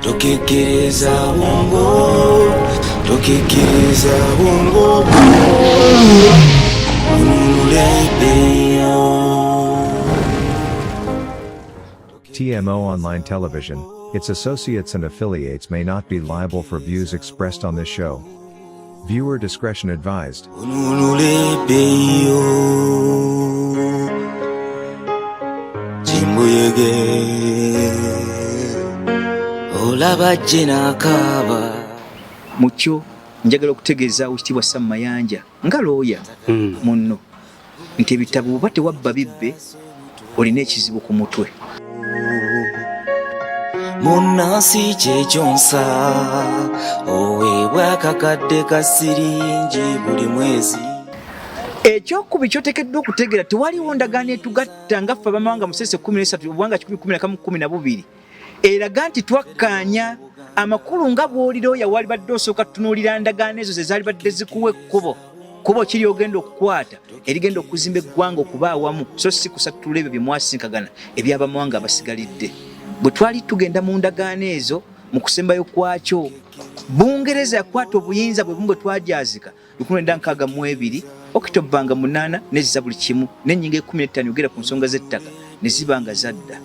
Tokikiriza wongo, tokikiriza wongo. TMO Online Television, its associates and affiliates may not be liable for views expressed on this show. Viewer discretion advised. Mucho njagala okutegeeza ekitiibwa Sam Mayanja nga looya munno nti ebitabo oba tewabba bibbe olina ekizibu ku mutwe. Munnansi kyekyonsa oweebwa akakadde ka siringi buli mwezi. Ekyokubi kyoteekeddwa okutegeera tewaliwo ndagaano etugatta nga ffe abamawanga musese 13 obwanga 11 eraga nti twakkaanya amakulu nga bw'olirooya wali badde osooka tutunuulira ndagaano ezo ze zaali badde zikuwa ekkubo kiri ogenda okukwata erigenda okuzimba eggwanga okuba awamu so si kusatula ebyo bye mwasinkagana eby'abamawanga abasigalidde. Bwe twali tugenda mu ndagaano ezo mu kusembayo kwakyo Bungereza yakwata obuyinza bwe bumwe twajazika 1962 Okutobanga 8 neziza buli kimu n'ennyinga 15 yogera ku nsonga z'ettaka ne zibanga zadda.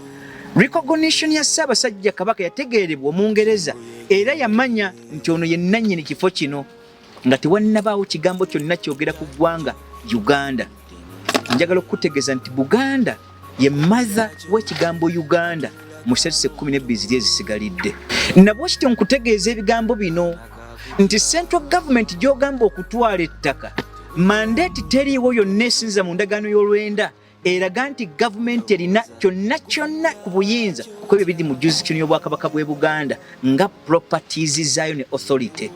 Recognition ya Ssaabasajja Kabaka yategeerebwa Omungereza era yamanya nti ono ye nannyini kifo kino nga tewannabaawo kigambo kyonna kyogera ku ggwanga Uganda. Njagala okutegeeza nti Buganda ye mother w'ekigambo Uganda mu 12 ziri ezisigalidde. Nabwo kityo nkutegeeza ebigambo bino nti central government gy'ogamba okutwala ettaka mandate teriiwo yonna esinza mu ndagaano y'olwenda eraga nti gavumenti erina kyonna ku buyinza ku ebyo biri mu jurisdiction y'Obwakabaka bw'e Buganda nga properties zaayo ne authority.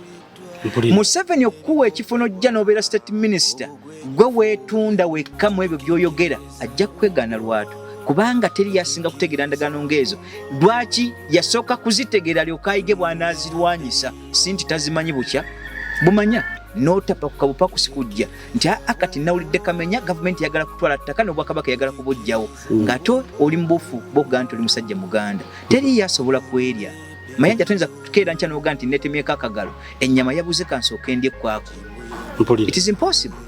Museveni okuwa ekifo n'ojja n'obeera state minister gwe weetunda wekka mu ebyo by'oyogera ajja kwegaana lwatu kubanga teri yasinga kutegeera ndagaano ng'ezo. Lwaki yasooka kuzitegeera alyoka ayige bw'anaazirwanyisa si nti tazimanyi bukya bumanya n'otapa ku kabupaku sikujja nti akati nawulidde kamenya gavumenti yagala kutwala ttaka n'Obwakabaka yagala kubujjawo ng'ate oli mu bufu bw'okugaa nti oli musajja muganda teri yasobola kwerya. Mayanja tuyinza kukeera nkya n'ogaa nti neetemyeko akagalo ennyama yabuze kansooka ndye kwako. It is impossible.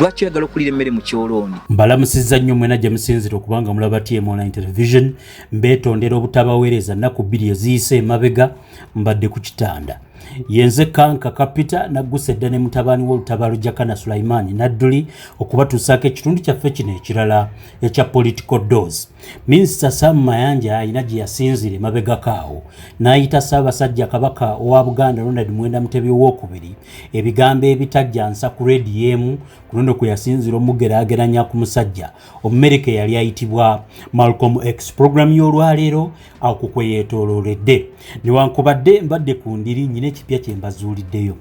Lwaki oyagala okulira emmere mu Kyolooni? Mbalamusizza nnyo mwena gye musinzira okubanga mulaba TMO Online Television. Mbeetondera obutabaweereza nnaku 2 eziyise emabega mbadde ku kitanda. Yenze Kanka Kapita nagguse edda ne mutabani w'olutabaalo Jakana Sulaiman Nadduli okubatuusaako ekitundu kyaffe kino ekirala ekya political dose. Minisita Sam Mayanja alina gye yasinzira emabegakaawo n'ayita Ssaabasajja Kabaka owa Buganda Ronald Muwenda Mutebi II ebigambo ebitajja nsa ku rediyo emu ku luno kwe yasinzira omugeraageranya ku musajja Omumerika yali ayitibwa Malcolm X. Program y'olwaleero ako kwe yeetoolooledde newankubadde mbadde ku ndiri nyina ekipya kye mbazuuliddeyo.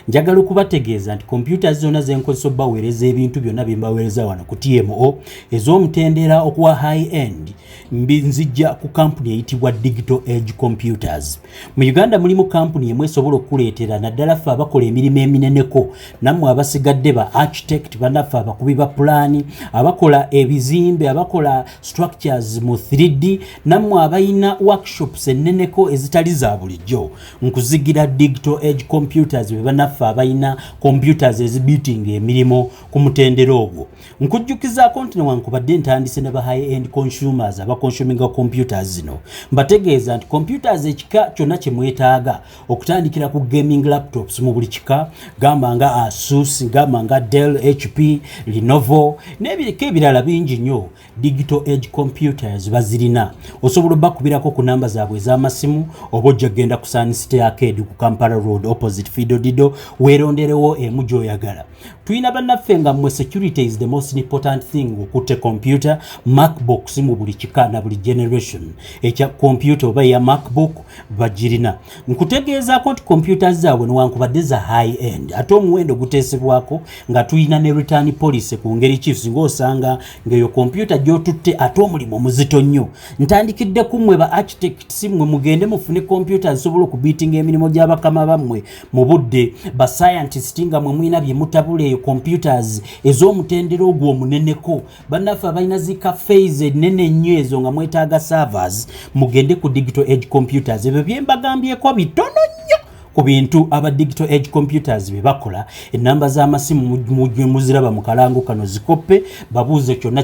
Njagala okubategeeza nti kompyuta zonna ze nkozesa obbaweereza ebintu byonna bye mbaweereza wano ku TMO ez'omutendera okuwa high end nzijja ku kampuni eyitibwa Digital Age Computers. Mu Uganda mulimu kampuni emu esobola okuleetera naddala ffe abakola emirimu emineneko nammwe abasigadde ba architect bannaffe abakubi ba pulaani abakola ebizimbe abakola structures mu 3D nammwe abayina workshops enneneko ezitali za bulijjo nkuzigira Digital Age Computers bannaffe abayina computers ezibiting emirimu ku mutendera ogwo. Nkujjukizaako nti newankubadde ntandise ne ba high end consumers abaconsuminga computers zino mbategeeza nti computers ekika kyonna kye mwetaaga okutandikira ku gaming laptops mu buli kika gamba nga Asus gamba nga Dell, HP, Lenovo n'ebiriko ebirala bingi nnyo Digital Age Computers bazirina. Osobola obbakubirako ku namba zaabwe ez'amasimu oba ojja genda ku Sun City Arcade ku Kampala Road opposite Fido Dido weeronderewo emu gy'oyagala. Tuyina bannaffe nga mmwe security is the most important thing okutte computer MacBooks mu buli kika na buli generation ekya computer oba ya MacBook bagirina. Nkutegeezaako nti computers zaabwe newankubadde za high end ate omuwendo guteesebwako nga tuyina ne return policy ku ngeri chiefs ng'osanga ng'eyo computer gy'otutte ate omulimu muzito nnyo. Ntandikidde ku mmwe ba architects mmwe mugende mufune computer zisobola okubiitinga emirimu gy'abakama bammwe mu budde mwe ba scientist nga mwe mwina bye mutabule computers ez'omutendero ogwo omuneneko bannaffe abalina zi cafes ennene nnyo ezo nga mwetaaga servers mugende ku digital age computers ebyo bye mbagambyeko bitono nnyo ku bintu aba digital age computers bye bakola ennamba z'amasimu muziraba mu kalango kano zikoppe babuuze kyonna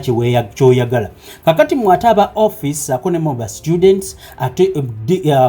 kyoyagala kakati mwate aba office ako ne ba students ate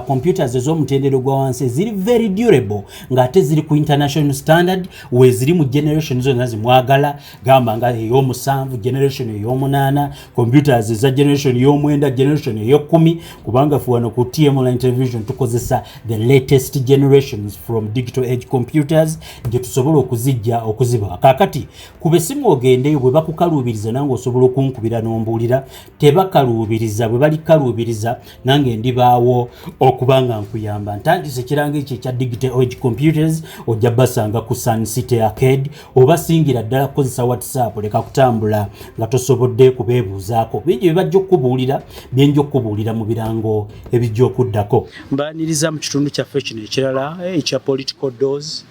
computers ez'omutendero gwa wansi ziri very durable ng'ate ziri ku international standard we ziri mu generation zonna zimwagala gamba nga ey'omusanvu generation ey'omunaana computers eza generation ey'omwenda generation ey'okkumi kubanga ffe wano ku TM Online Television tukozesa the latest generation from digital age computers gye tusobola okuzijja okuziba kakati kubesimu ogendeyo bwe bakukaluubiriza nange osobola okunkubira n'ombuulira tebakaluubiriza bwe balikaluubiriza nange ndibaawo okubanga nkuyamba ntandise ekiranga ekyo ekya digital age computers ojja basanga ku Sun City Arcade oba singira ddala kukozesa WhatsApp leka kutambula nga tosobodde kubeebuuzaako bingi bye bajja okubuulira byenja okubuulira mu birango ebijja okuddako mbaaniriza mu kitundu kyaffe kino ekirala ekya political dose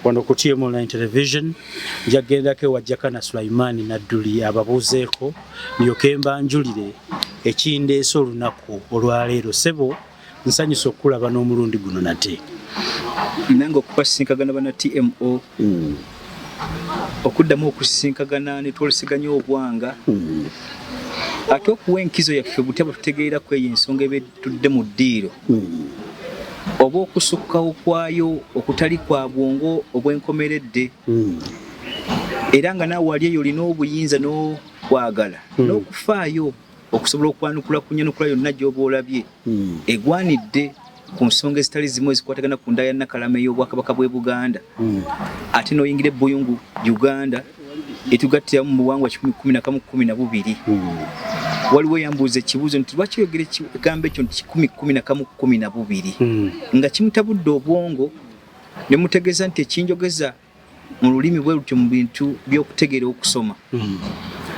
wano ku TM Online Television njagendako wa Jakana Sulaimani Nadduli ababuuzeeko ndyoke mbanjulire ekindeese olunaku olwaleero sebo nsanyusa okulaba n'omulundi guno nate nange okupasisinkagana bana TMO okuddamu okusisinkagana ne twolisiganya obwanga ate okuwa enkizo yaffe butya bwetutegeera ku eyo ensonga ebetudde mu ddiiro oba okusukkawo kwayo okutali kwa bwongo obwenkomeredde era nga naawe wali eyo olina obuyinza n'okwagala n'okufaayo okusobola okwanukula ku nnyanukula yonna gy'oba olabye egwanidde ku nsonga ezitali zimu ezikwatagana ku ndaaya Nakalama ey'Obwakabaka bw'e Buganda ate n'oyingira ebbuyungu Uganda etugattiramu mu buwangwa 1112 waliwo yambuuza ekibuuzo nti lwaki oyogera ekigambo ekyo nti 1112 nga kimutabudde obwongo ne mutegeeza nti ekinjogeza mu lulimi bwe lutyo mu bintu by'okutegeera okusoma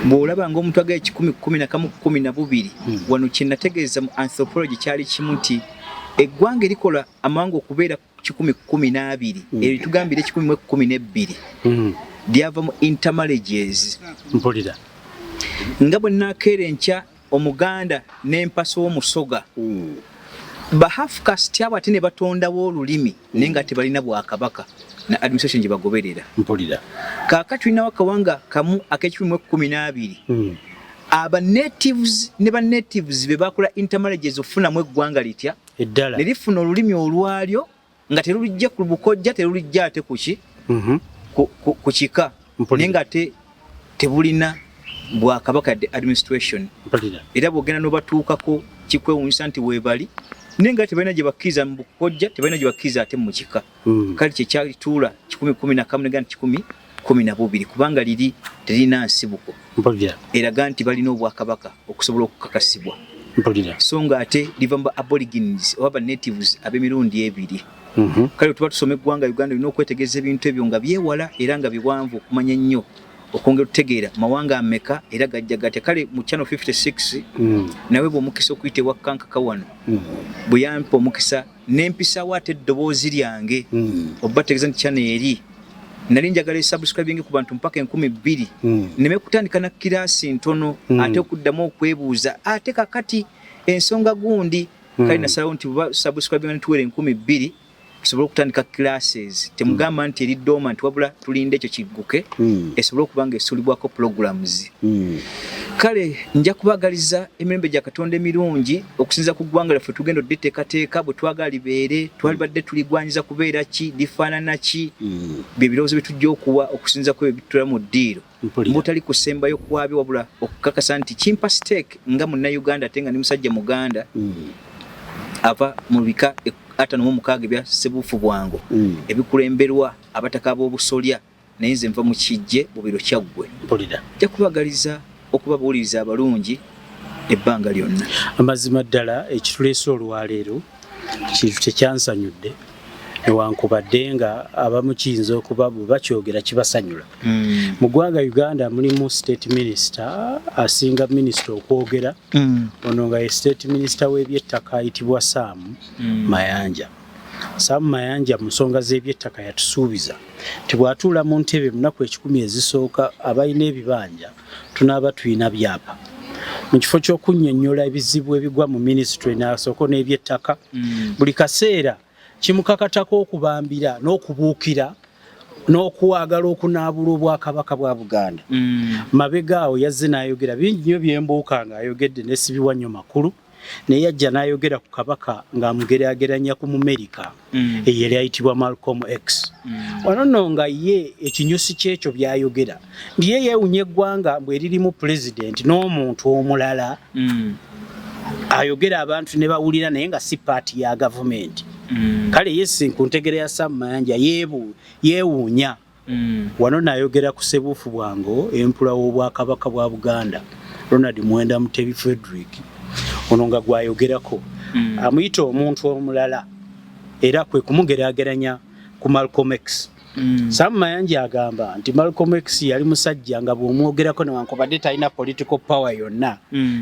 bw'olaba ng'omuntu agaye 1112 wano kye nategeeza mu anthropology kyali kimu nti eggwanga erikola amawanga okubeera 1012 eryo tugambire 1012 lyava mu intermarriages mpulira nga bwe nnakeera enkya omuganda n'empasa w'omusoga bahafu kasiti abo ate ne batondawo olulimi naye nga tebalina bwakabaka na administration gye bagoberera mpulira kaakati tulinawo akawanga kamu ak'ekikumi aba natives ne ba natives be bakola intermarriages ofunamu eggwanga litya eddala ne lifuna olulimi olwalyo nga terulijja ku bukojja terulijja ate kuki ku kika naye nga ate tebulina bwakabaka administration era bwogenda n'obatuukako kikwewuunyisa nti weebali naye nga tebalina gye bakkiriza mu bukojja tebalina gye bakkiriza ate mu kika kale kyekyalituula 1011 negana 1012 kubanga liri terina nsibuko eraga nti balina obwakabaka okusobola okukakasibwa so nga ate liva mu aborigines oba ba natives ab'emirundi ebiri kale tuba tusoma eggwanga Uganda lina okwetegereza ebintu ebyo nga byewala era nga biwanvu okumanya ennyo okwongera okutegeera mawanga ameka era gajja gatya kale mu channel 56 nawe bw'omukisa okuyita ewa kankaka wano bwe yampa omukisa n'empisawo ate eddoboozi lyange obategeeza nti channel eri nali njagala esubscribing ku bantu mpaka 2000 neme kutandika na kirasi ntono ate okuddamu okwebuuza ate kakati ensonga gundi kale nasalawo nti subscribing ntuwere 2000 tusobola okutandika classes temugamba nti eri dormant wabula tulinde ekyo kigguke esobola okuba nga esuulibwako programs kale nja kubagaliza emirembe gya Katonda emirungi okusinza ku ggwanga lyaffe tugenda odditeekateeka bwe twagala libeere twalibadde tuligwanyiza kubeera ki lifaanana ki bye birowoozo bye tujja okuwa okusinza ku ebyo bitula mu ddiiro mbutali kusembayo kwabyo wabula okukakasa nti kimpa stake nga Munnayuganda ate nga ndi musajja Muganda ava mu bika 56 ebya Ssebuufu Bwango ebikulemberwa abataka b'obusolya naye nze nva mu kijje bubiro kyaggwe nja kubagaliza okubabuuliriza abalungi ebbanga lyonna amazima ddala ekituleese olwaleero kintu tekyansanyudde newankubadde nga abamu kiyinza okuba bwe bakyogera kibasanyula mu ggwanga Uganda mulimu state minister asinga minister okwogera ono nga ye state minister w'ebyettaka ayitibwa Sam Mayanja Mayanja mu nsonga z'ebyettaka yatusuubiza tibwatuula mu ntebe munaku 10 ezisooka abalina ebibanja tunaaba tulina byapa mu kifo ky'okunnyonnyola ebizibu ebigwa mu minisitule n'asoko n'ebyettaka buli kaseera kimukakatako okubambira n'okubuukira n'okuwagala okunaabula obwakabaka bwa Buganda. Mabega awo yazze n'ayogera bingi nnyo byembuuka ng'ayogedde n'esibibwa nnyo makulu naye yajja n'ayogera ku kabaka ng'amugeraageranya ku Mumerika eyali ayitibwa Malcolm X. Wano nno nga ye ekinyusi ky'ekyo byayogera ndiye yeewunya eggwanga bwe ririmu pulezidenti n'omuntu omulala ayogera abantu ne bawulira naye nga si paati ya gavumenti. Kale yesi ku ntegera ya Mayanja yeewuunya wano n'ayogera ku Ssebuufu Bwango empula w'obwakabaka bwa Buganda Ronald Mwenda Mutebi Frederick ono nga gwayogerako amuyita omuntu omulala era kwe kumugeraageranya ku Malcolm X. Mayanja agamba nti Malcolm X yali musajja nga bw'omwogerako newankubadde talina political power yonna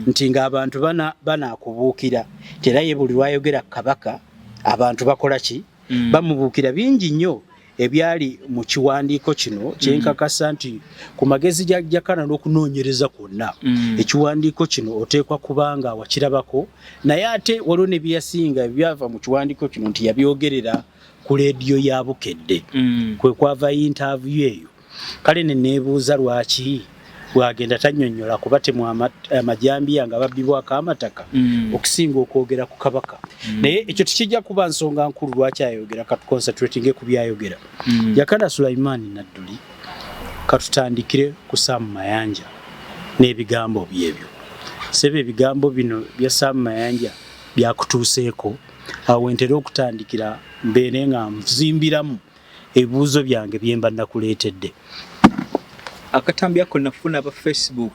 nti ng'abantu banaakubuukira era ye buli lwayogera kabaka abantu bakola ki bamubuukira bingi nnyo ebyali mu kiwandiiko kino kyenkakasa nti ku magezi ga Jakana n'okunoonyereza kwonna ekiwandiiko kino oteekwa kubanga wakirabako naye ate waliwo ne byeyasinga ebyava mu kiwandiiko kino nti yabyogerera ku leediyo ya Bukedde kwe kwava interview eyo. Kale ne neebuuza lwaki bwagenda tannyonnyola kuba temu amajambiya nga babbibwako amataka okusinga okwogera ku kabaka. Naye ekyo tekijja kuba nsonga nkulu lwaki ayogera katuconcentratinge ku byayogera. Jakana Sulaiman Nadduli katutandikire ku Mayanja n'ebigambo byebyo. Sebe ebigambo bino bya Mayanja byakutuuseeko awo ntera okutandikira mbeere nga nzimbiramu ebibuuzo byange bye mba nakuleetedde. Akatambi ako nafuna aba Facebook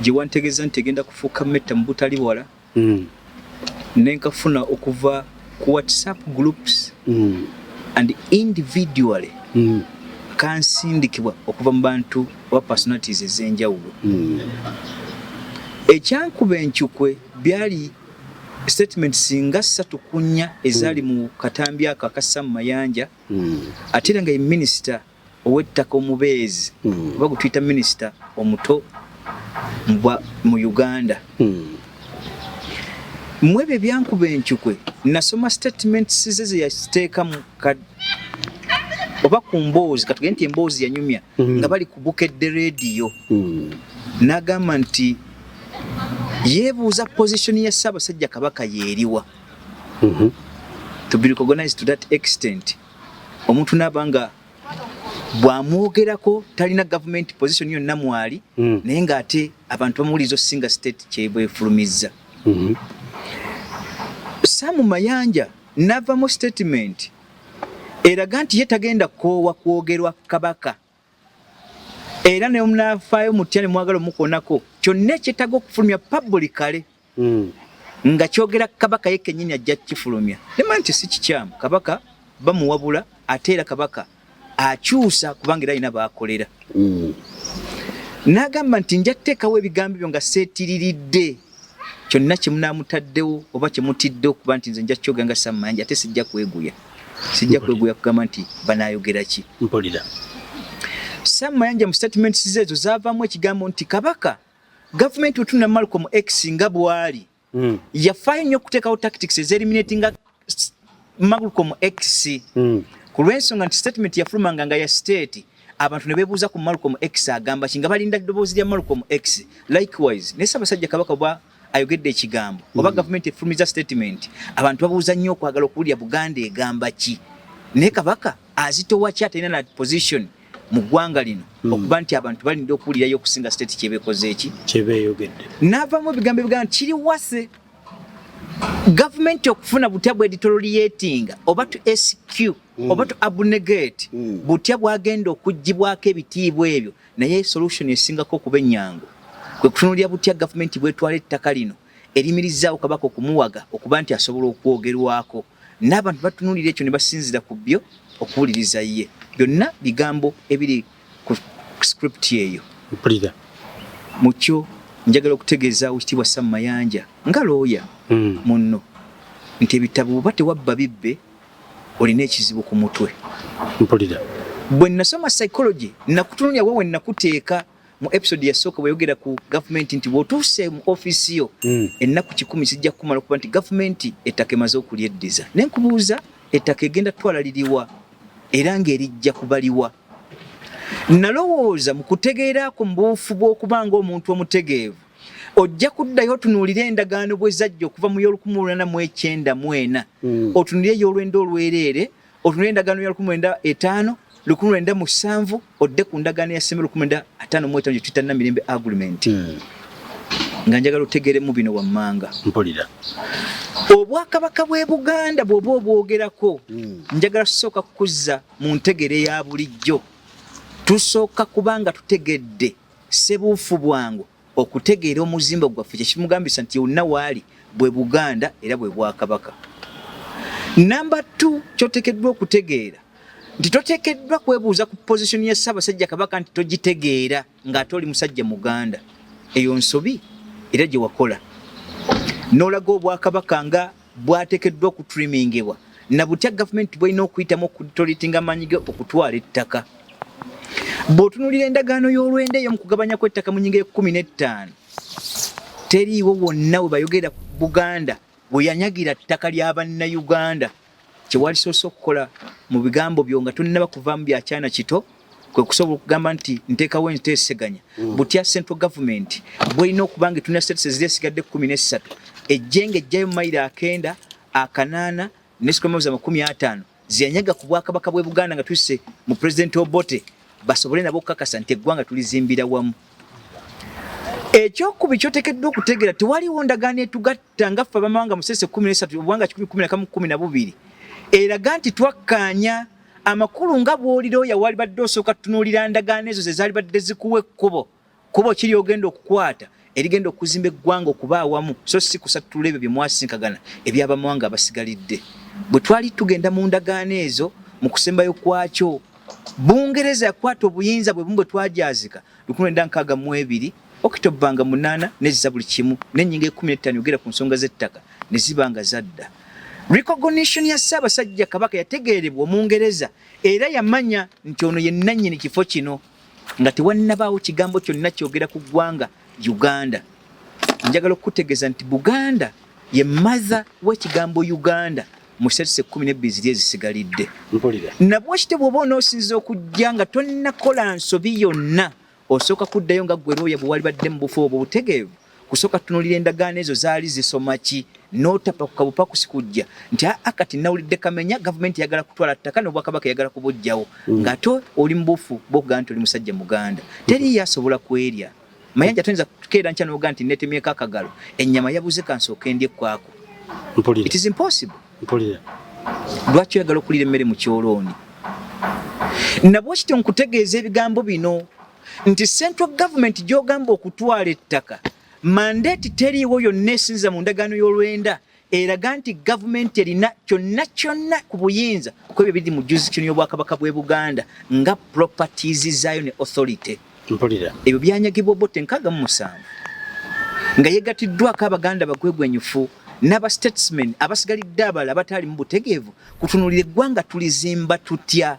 gye wantegeeza nti egenda kufuuka mmetta mu butali bwala nenkafuna okuva ku WhatsApp groups and individually kansindikibwa okuva mu bantu wa personalities ez'enjawulo. Ekyankuba enkyukwe byali statements nga 3 ku 4 ezaali mu katambi ako aka Mayanja ate era nga ye minisita owettaka omubeezi oba gutuyita minisita omuto mu Uganda. Mwebyo byankuba enkyukwe nasoma statements ze yaziteekamu oba ku mboozi katugende nti emboozi yanyumya nga bali ku Bukedde radio n'agamba nti yeebuuza position ya Ssaabasajja Kabaka yeeriwa to be recognized to that extent. Omuntu n'abanga bw'amwogerako talina government position yonna mwali naye ng'ate abantu bamuwuliza singa state kyebwefulumizza. Mayanja n'avamu statement eraga nti ye tagenda koowa kwogerwa kabaka era ne omunafaayo mutya ne mwagala omukoonako kyonna ekyetaaga okufulumya publicly nga kyogera kabaka ye kennyini ajja kifulumya. Nema nti si kikyamu kabaka bamuwabula ate era kabaka akyusa kubanga era alina baakolera. N'agamba nti nja tteekawo ebigambo byo nga seetiriridde kyonna kye munaamutaddewo oba kye mutidde okuba nti nze nja kyogera nga Mayanja ate sijja kweguya kugamba nti banaayogera ki. Mpulira Mayanja mu statements zeezo zaavaamu ekigambo nti kabaka gavumenti wetuna Malcolm X nga bwali yafaayo nnyo okuteekawo tactics ez'eliminatinga Malcolm X ku lw'ensonga nti statement yafulumanga nga ya state abantu ne beebuuza ku Malcolm X agamba ki nga balinda ddoboozi lya Malcolm X. Likewise ne Ssaabasajja Kabaka oba ayogedde ekigambo oba gavumenti efulumiza statement abantu babuuza nnyo okwagala okuwulira Buganda egamba ki naye kabaka azitowa ki atalina na position mu ggwanga lino okuba nti abantu balinda okuwulirayo okusinga state kyebeekoze eki kyebeeyogedde. N'avaamu ebigambo ebigamba kiri wase gavumenti okufuna butya bw'editoriatinga oba to SQ oba to abnegate butya bwagenda okuggibwako ebitiibwa ebyo naye solution esingako okuba ennyangu kwe kutunulira butya gavumenti bwetwala ettaka lino erimirizzaawo kabaka okumuwaga okuba nti asobola okwogerwako n'abantu batunulira ekyo ne basinzira ku byo okuwuliriza ye. Byonna bigambo ebiri ku script eyo. Mukyo njagala okutegeeza ekitiibwa Mayanja nga looya munno nti ebitabo bwe tewabba bibbe olina ekizibu ku mutwe. Mpulira. Bwe nasoma psychology nakutunuulya wewe nakuteeka mu episode yasooka bweyogera ku gavumenti nti bw'otuuse mu ofiisi yo ennaku 10 zijja kumala okuba nti gavumenti ettaka emaze okulyeddiza. Ne nkubuuza ettaka egenda twala liriwa era ng'erijja kubaliwa. Nalowooza mu kutegeerako mu buufu bw'okuba ng'omuntu omutegeevu ojja kuddayo otunuulira endagaano bwe zajja okuva mu y'olukumu894 otunuulire ey'olwenda olwereere otunuulire endagaano ya 1905 1907 odde ku ndagaano ya Ssembiro 1955 gye tuyita Namirembe agreement. Nga njagala otegeremu bino wammanga. Mpulira. Obwakabaka bw'e Buganda bw'oba obwogerako njagala tusooka kukuzza mu ntegere ya bulijjo. Tusooka kubanga tutegedde ssebuufu bwangu okutegeera omuzimba gwaffe kyekimugambisa nti yonna waali bwe Buganda era bwe Bwakabaka. Number 2 kyoteekeddwa okutegeera nti toteekeddwa kwebuuza ku position ya Ssaabasajja Kabaka nti togitegeera ng'ate oli musajja Muganda. Eyo nsobi era gye wakola. N'olaga Obwakabaka nga bwateekeddwa okutrimingibwa na butya gavumenti bw'erina okuyitamu okutolitinga amaanyi ge okutwala ettaka. Bw'otunuulira endagaano y'olwenda eyo mu kugabanya kw'ettaka mu nnyingo 15 teriiwo wonna we bayogera ku Buganda bwe yanyagira ttaka lya bannayuganda. Kye walisoose okukola mu bigambo byo nga tonnaba kuvaamu byakyana kito kwe kusobola okugamba nti nteekawo enteeseganya butya central government bw'erina okuba nga tulina states ezisigadde 13 ejjenga ejjayo mu mayiro 9 8 ne sikolomoza 50 ziyanyaga ku Bwakabaka bw'e Buganda nga tuyise mu President Obote basobole nabo okukakasa nti eggwanga tulizimbira wamu. Ekyokubi kyoteekeddwa okutegeera tewaliwo ndagaano etugatta nga ffe abamawanga musese 13 obuwanga 11 eraga nti twakkaanya amakulu nga bw'olira oyo wali badde osooka tutunuulira ndagaano ezo ze zaali badde zikuwa ekkubo kiri ogenda okukwata erigenda okuzimba eggwanga okuba awamu so si kusatula ebyo bye mwasinkagana eby'abamawanga abasigalidde. Bwe twali tugenda mu ndagaano ezo mu kusembayo kwakyo Bungereza yakwata obuyinza bwe bumwe twajazika 1962 Okitobbanga 8 nezza buli kimu n'ennyingo 15 yogera ku nsonga z'ettaka ne zibanga zadda. Recognition ya Ssaabasajja Kabaka yategeerebwa Omungereza era yamanya nti ono ye nannyini kifo kino nga tewannabaawo kigambo kyonna kyogera ku ggwanga Uganda. Njagala okutegeeza nti Buganda ye mother w'ekigambo Uganda mu states 12 ziri ezisigalidde. Nabwo kite bw'oba onoosinza okujja nga tonnakola nsobi yonna osooka kuddayo nga gwe looya bwe wali badde mu bufu obwo butegeevu kusooka tunuulira endagaano ezo zaali zisoma ki n'otapa ku kabupakusi kujja nti kati nawulidde Kamenya gavumenti yagala kutwala ttaka n'Obwakabaka yagala kubujjawo ng'ate oli mu bufu bw'okugamba nti oli musajja Muganda. Teri yasobola kwerya. Mayanja tuyinza kukeera nkya n'oga nti neetemyeko akagalo ennyama yabuze kansooka endye kwako. It is impossible. Lwaki oyagala okulira emmere mu Kyolooni? Nabwo kityo nkutegeeza ebigambo bino nti central government gy'ogamba okutwala ettaka mandate teriiwo yonna esinza mu ndagaano y'olwenda eraga nti gavumenti erina kyonna ku buyinza ku ebyo biri mu jurisdiction y'Obwakabaka bw'e Buganda nga properties zaayo ne authority. Ebyo byanyagibwa Obote 67 nga yeegatiddwako Abaganda bagwegwenyufu n'aba statesmen abasigalidde abala abataali mu butegeevu kutunuulira eggwanga tulizimba tutya.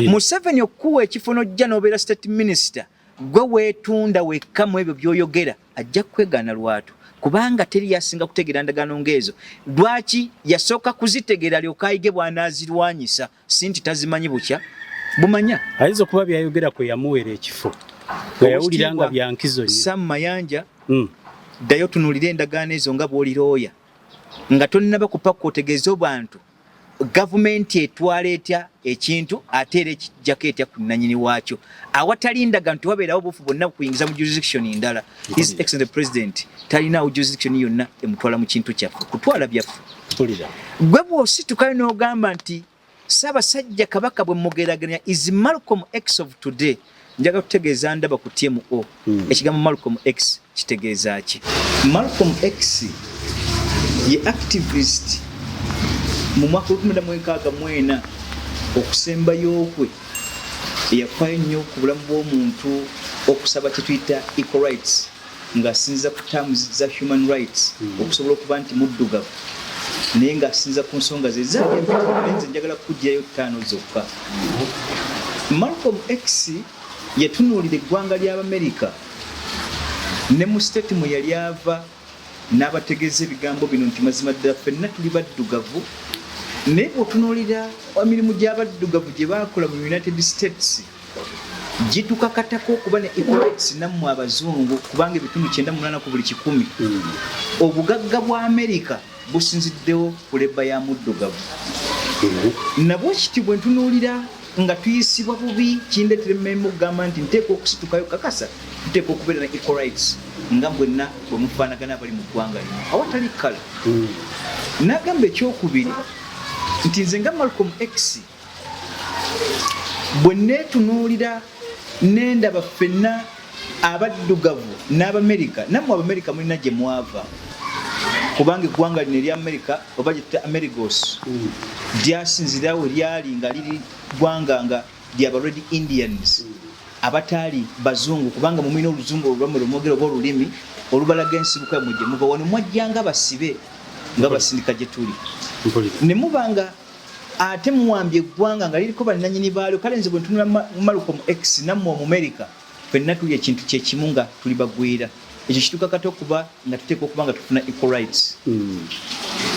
Museveni okuwa ekifo n'ojja n'obeera state minister gwe weetunda wekka mu ebyo by'oyogera ajja kwegaana lwatu kubanga teri yasinga kutegeera ndagaano ng'ezo. Lwaki yasooka kuzitegeera alyoka ayige bw'anaazirwanyisa si nti tazimanyi bukya bumanya. Ayinza okuba byayogera kwe yamuweera ekifo nga yawulira nga byankizo nnyo. Sam Mayanja ddayo tunuulira endagaano ezo nga bw'olirooya nga tonnaba kupakka otegeeza abantu gavumenti etwala etya ekintu ate era ekijjako etya ku nannyini waakyo awatali ndagaano tewabeerawo bufu bwonna kuyingiza mu jurisdiction ndala. His Excellency President talinaawo jurisdiction yonna emutwala mu kintu kyaffe kutwala byaffe. Gwe bw'ositukayo n'ogamba nti Ssaabasajja Kabaka bwe mugeraganya is Malcolm X of today. Njaga kutegeeza ndaba ku TMO ekigambo Malcolm X kitegeeza ki? Malcolm X ye activist mu mwaka 1964 okusembayo kwe yafaayo nnyo ku bulamu bw'omuntu okusaba kye tuyita equal rights ng'asinziza ku terms za human rights okusobola okuba nti muddugavu naye ng'asinza ku nsonga ze zanze njagala kujjayo 5 zokka. Malcolm X yatunuulira eggwanga ly'Abamerika ne mu state mwe yali ava n'abategeeza ebigambo bino nti mazima ddala ffenna tuli baddugavu, naye bw'otunuulira emirimu gy'abaddugavu gye baakola mu United States gitukakatako okuba ne equal rights nammwe abazungu, kubanga ebitundu 98 ku buli 100 obugagga bwa Amerika businziddewo ku leba ya muddugavu. Nabwo kiti bwe ntunuulira nga tuyisibwa bubi kindeetera emmeeme okugamba nti nteeka okusitukayo kakasa, nteeka okubeera ne equal rights nga bwenna bwe mufaanagana abali mu ggwanga lino awatali kala. N'agamba ekyokubiri nti nze nga Malcolm X bwe neetunuulira nendaba ffenna abaddugavu n'Abamerika, nammwe Abamerika mulina gye mwava, kubanga eggwanga lino erya Amerika oba gyetta Amerigos lyasinzirawo lyali nga liri ggwanga nga lyaba Red Indians abataali bazungu, kubanga mumulina oluzungu olwammwe lwomwogera oba olulimi olubalaga ensibuka yammwe gye muva. Wano mwajjanga basibe nga basindika gye tuli, ne mubanga ate muwambye eggwanga nga liriko bannannyini baalyo. Kale nze bwe ntunula Malcolm X nammwe Omumerika ffenna tuli ekintu kyekimu nga tuli bagwira. Ekyo kitukakata okuba nga tuteeka okuba nga tufuna equal rights.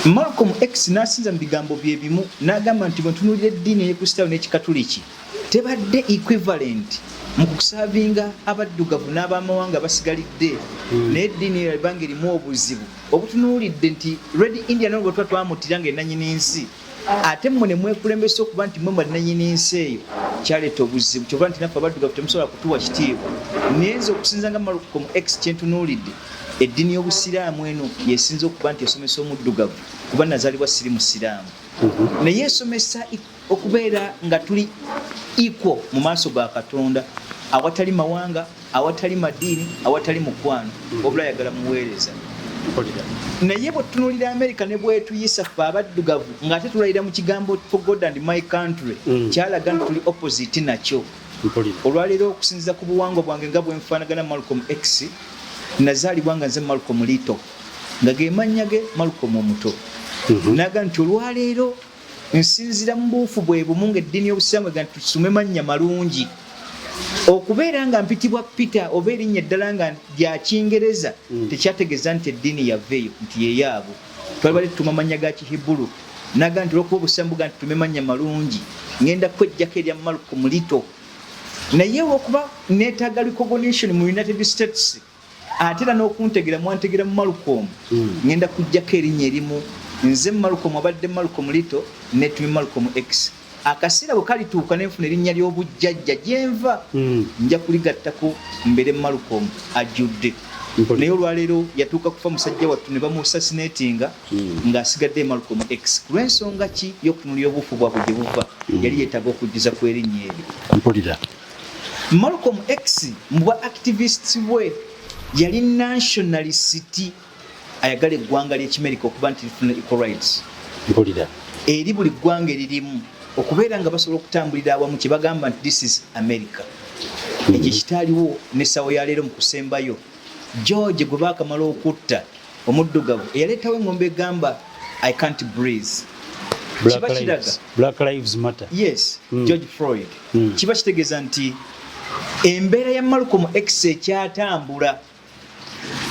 Malcolm X n'asinza mu bigambo bye bimu n'agamba nti bwe ntunuulira eddiini ey'Ekristaayo n'Ekikatuliki tebadde equivalent mu kusaavinga abaddugavu n'abamawanga basigalidde, naye eddiini eyo yabanga erimu obuzibu obutunuulidde nti Red Indian bwe tuba twamutira ng'ennannyini nsi, ate mmwe ne mwekulembesa okuba nti mmwe bannannyini nsi eyo, kyaleeta obuzibu kyova nti naffe abaddugavu temusobola kutuwa kitiibwa. Naye nze okusinza nga Malcolm X kyentunuulidde, eddiini y'Obusiraamu eno yesinza okuba nti esomesa omuddugavu kuba nazaalibwa siri musiraamu, naye esomesa okubeera nga tuli equal mu maaso ga Katonda, awatali mawanga, awatali madiini, awatali mukwano, obula yagala muweereza. Naye bwe tutunuulira Amerika ne bwetuyisa ffe abaddugavu ng'ate tulayira mu kigambo for God and my country, kyalaga nti tuli opposite nakyo. Olwaleero okusinziza ku buwangwa bwange nga bwe nfaanagana Malcolm X, nazaalibwa nga nze Malcolm Lito nga ge mannya ge Malcolm omuto. Naga nti olwaleero nsinzira mu buufu bwe bumu ng'eddiini y'Obusiraamu ga nti tusume mannya malungi. Okubeera nga mpitibwa Peter oba erinnya eddala nga lya Kingereza tekyategeeza nti eddiini yaveeyo nti yeyaabo. Twali bali tutuma mannya ga Kihibulu. Naga nti olw'okuba Obusiraamu ga nti tume mannya malungi ngenda kwejjako erya Malcolm Lito. Naye olw'okuba neetaaga recognition mu United States ate era n'okuntegera mwantegera mu Malcolm, ngenda kujjako erinnya erimu, nze Malcolm abadde Malcolm Lito netumi Malcolm X. Akaseera bwe kalituuka nenfuna erinnya ly'obujjajja gyenva nja kuligattako mbere Malcolm ajjudde. Naye olwaleero yatuuka kufa musajja wattu ne bamusasinatinga ng'asigadde Malcolm X kulw'ensonga ki y'okutunulira obuufu bwabwe gye buva, yali yeetaaga okujjuza ku erinnya eryo. Malcolm X mu bwa activists bwe yali nationalist, ayagala eggwanga ly'Ekimerika okuba nti lifuna equal rights eri buli ggwanga eririmu, okubeera nga basobola okutambulira awamu kye bagamba nti this is America. Ekyo kitaaliwo n'essawa ya leero mu kusembayo. George gwe baakamala okutta omuddugavu eyaleetawo engombe egamba I can't breathe. Black Lives Matter. Yes, George Floyd. Kiba kitegeeza nti embeera ya Malcolm X ekyatambula,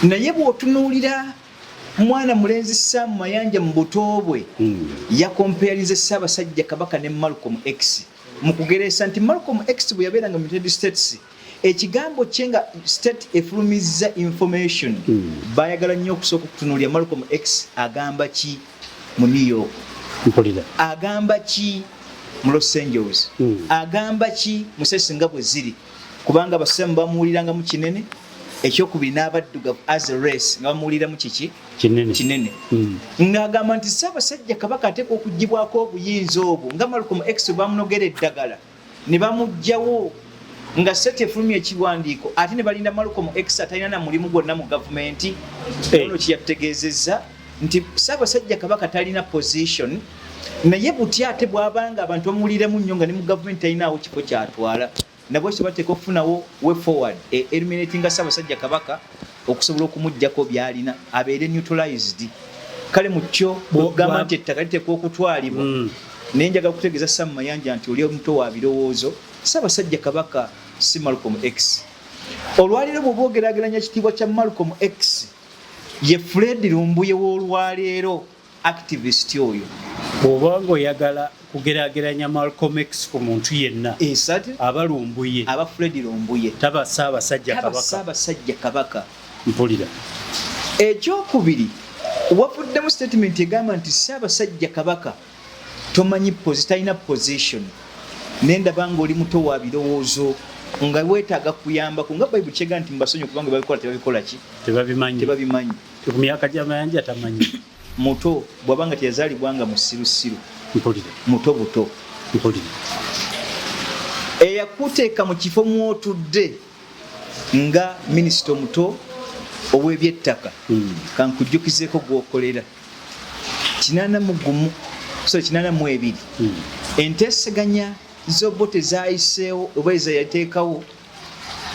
naye bw'otunuulira mwana mulenzi Sam Mayanja mu buto bwe yakompeyarize Ssaabasajja Kabaka ne Malcolm X mu kugereesa nti Malcolm X bwe yabeeranga mu United States ekigambo kye nga state efulumizza information baayagala nnyo okusooka okutunuulira Malcolm X agamba ki mu New York, agamba ki mu Los Angeles, agamba ki mu sesi nga bwe ziri, kubanga abasiraamu bamuwuliranga mu kinene, ekyokubiri n'abaddugavu as a race nga bamuwulira mu kiki kinene. Ng'agamba nti Ssaabasajja Kabaka ateeka okuggibwako obuyinza obwo nga Malcolm X bamunogera eddagala ne bamuggyawo nga state efulumya ekiwandiiko, ate ne balinda Malcolm X atalina na mulimu gwonna mu gavumenti. Ono kyeyategeezezza nti Ssaabasajja Kabaka talina position, naye butya ate bw'abanga abantu bamuwuliramu nnyo nga ne mu gavumenti talinaawo kifo kyatwala, nabwe so bateeka okufunawo way forward eliminating Ssaabasajja Kabaka okusobola okumuggyako byalina abeere neutralized. kale mucho bwogamba nti ettaka litekwa okutwalibwa naye njagala kutegeeza Sam Mayanja nti oli omuto wa birowoozo Ssaabasajja Kabaka si Malcolm X. Olwaleero bw'oba ogeraageranya kitiibwa kya Malcolm X ye Fred Lumbuye w'olwaleero activist oyo. Bw'oba ng'oyagala kugeraageranya Malcolm X ku muntu yenna aba Lumbuye aba Fred Lumbuye taba Ssaabasajja Kabaka. Ssaabasajja Kabaka mpulira. Ekyokubiri wavuddemu statement egamba nti Ssaabasajja Kabaka tomanyi talina position nendaba ng'oli muto wa birowoozo nga weetaaga kuyambako nga Bayibuli kyega nti mbasonyi kubanga babikola tebabikola ki tebabimanyi ku myaka gya Mayanja tamanyi muto bw'abanga teyazaalibwanga mu sirusiru muto buto eyakuteeka mu kifo mwotudde nga minisita omuto ow'ebyettaka kankujjukizeeko gw'okolera 82 enteeseganya z'Obote zaayiseewo oba ezayateekawo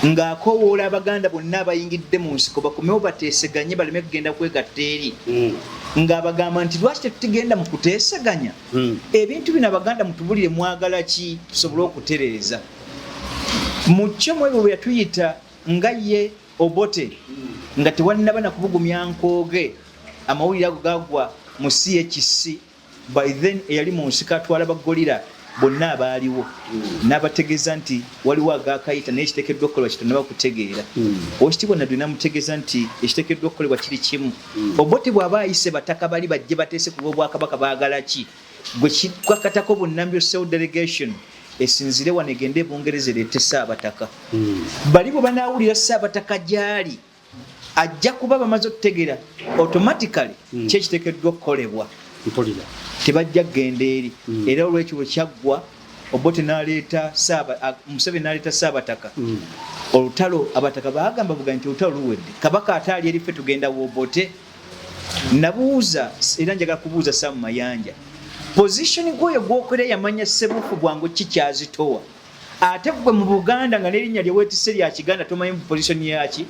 ng'akoowoola Abaganda bonna abayingidde mu nsiko bakomewo bateeseganye baleme kugenda kwegatta eri ng'abagamba nti lwaki tetugenda mu kuteeseganya ebintu bino Abaganda mutubulire mwagala ki tusobole okutereeza mu kyo mu ebyo bwe yatuyita nga ye Obote nga tewannaba na kubugumya nkooge amawulire ago gagwa mu CHC by then eyali mu nsiko atwala bagolira bonna abaaliwo n'abategeeza nti waliwo agakayita naye ekiteekeddwa okukolebwa kitonaba kutegeera Oweekitiibwa Naddu n'amutegeeza nti ekiteekeddwa okukolebwa kiri kimu Obote bw'aba ayise bataka bali bajje bateese ku lw'Obwakabaka baagala ki gwe kikwakatako Bunnambiro Cell Delegation esinzire wano egende e Bungereza ereete Ssaabataka bali bwe banaawulira Ssaabataka gy'ali ajja kuba bamaze okutegeera automatically kyekiteekeddwa okukolebwa tebajja kgenda eri era olw'ekyo bwe kyaggwa Obote n'aleeta Museveni n'aleeta Ssaabataka olutalo abataka baagamba buga nti olutalo luwedde Kabaka ataali eri ffe tugenda Obote nabuuza era njagala kubuuza Sam Mayanja position gwoyo gw'okola yamanya Ssebuufu bwangu kikyazitowa ate gwe mu Buganda nga n'erinnya lye weetisse lya Kiganda tomanyi position yaki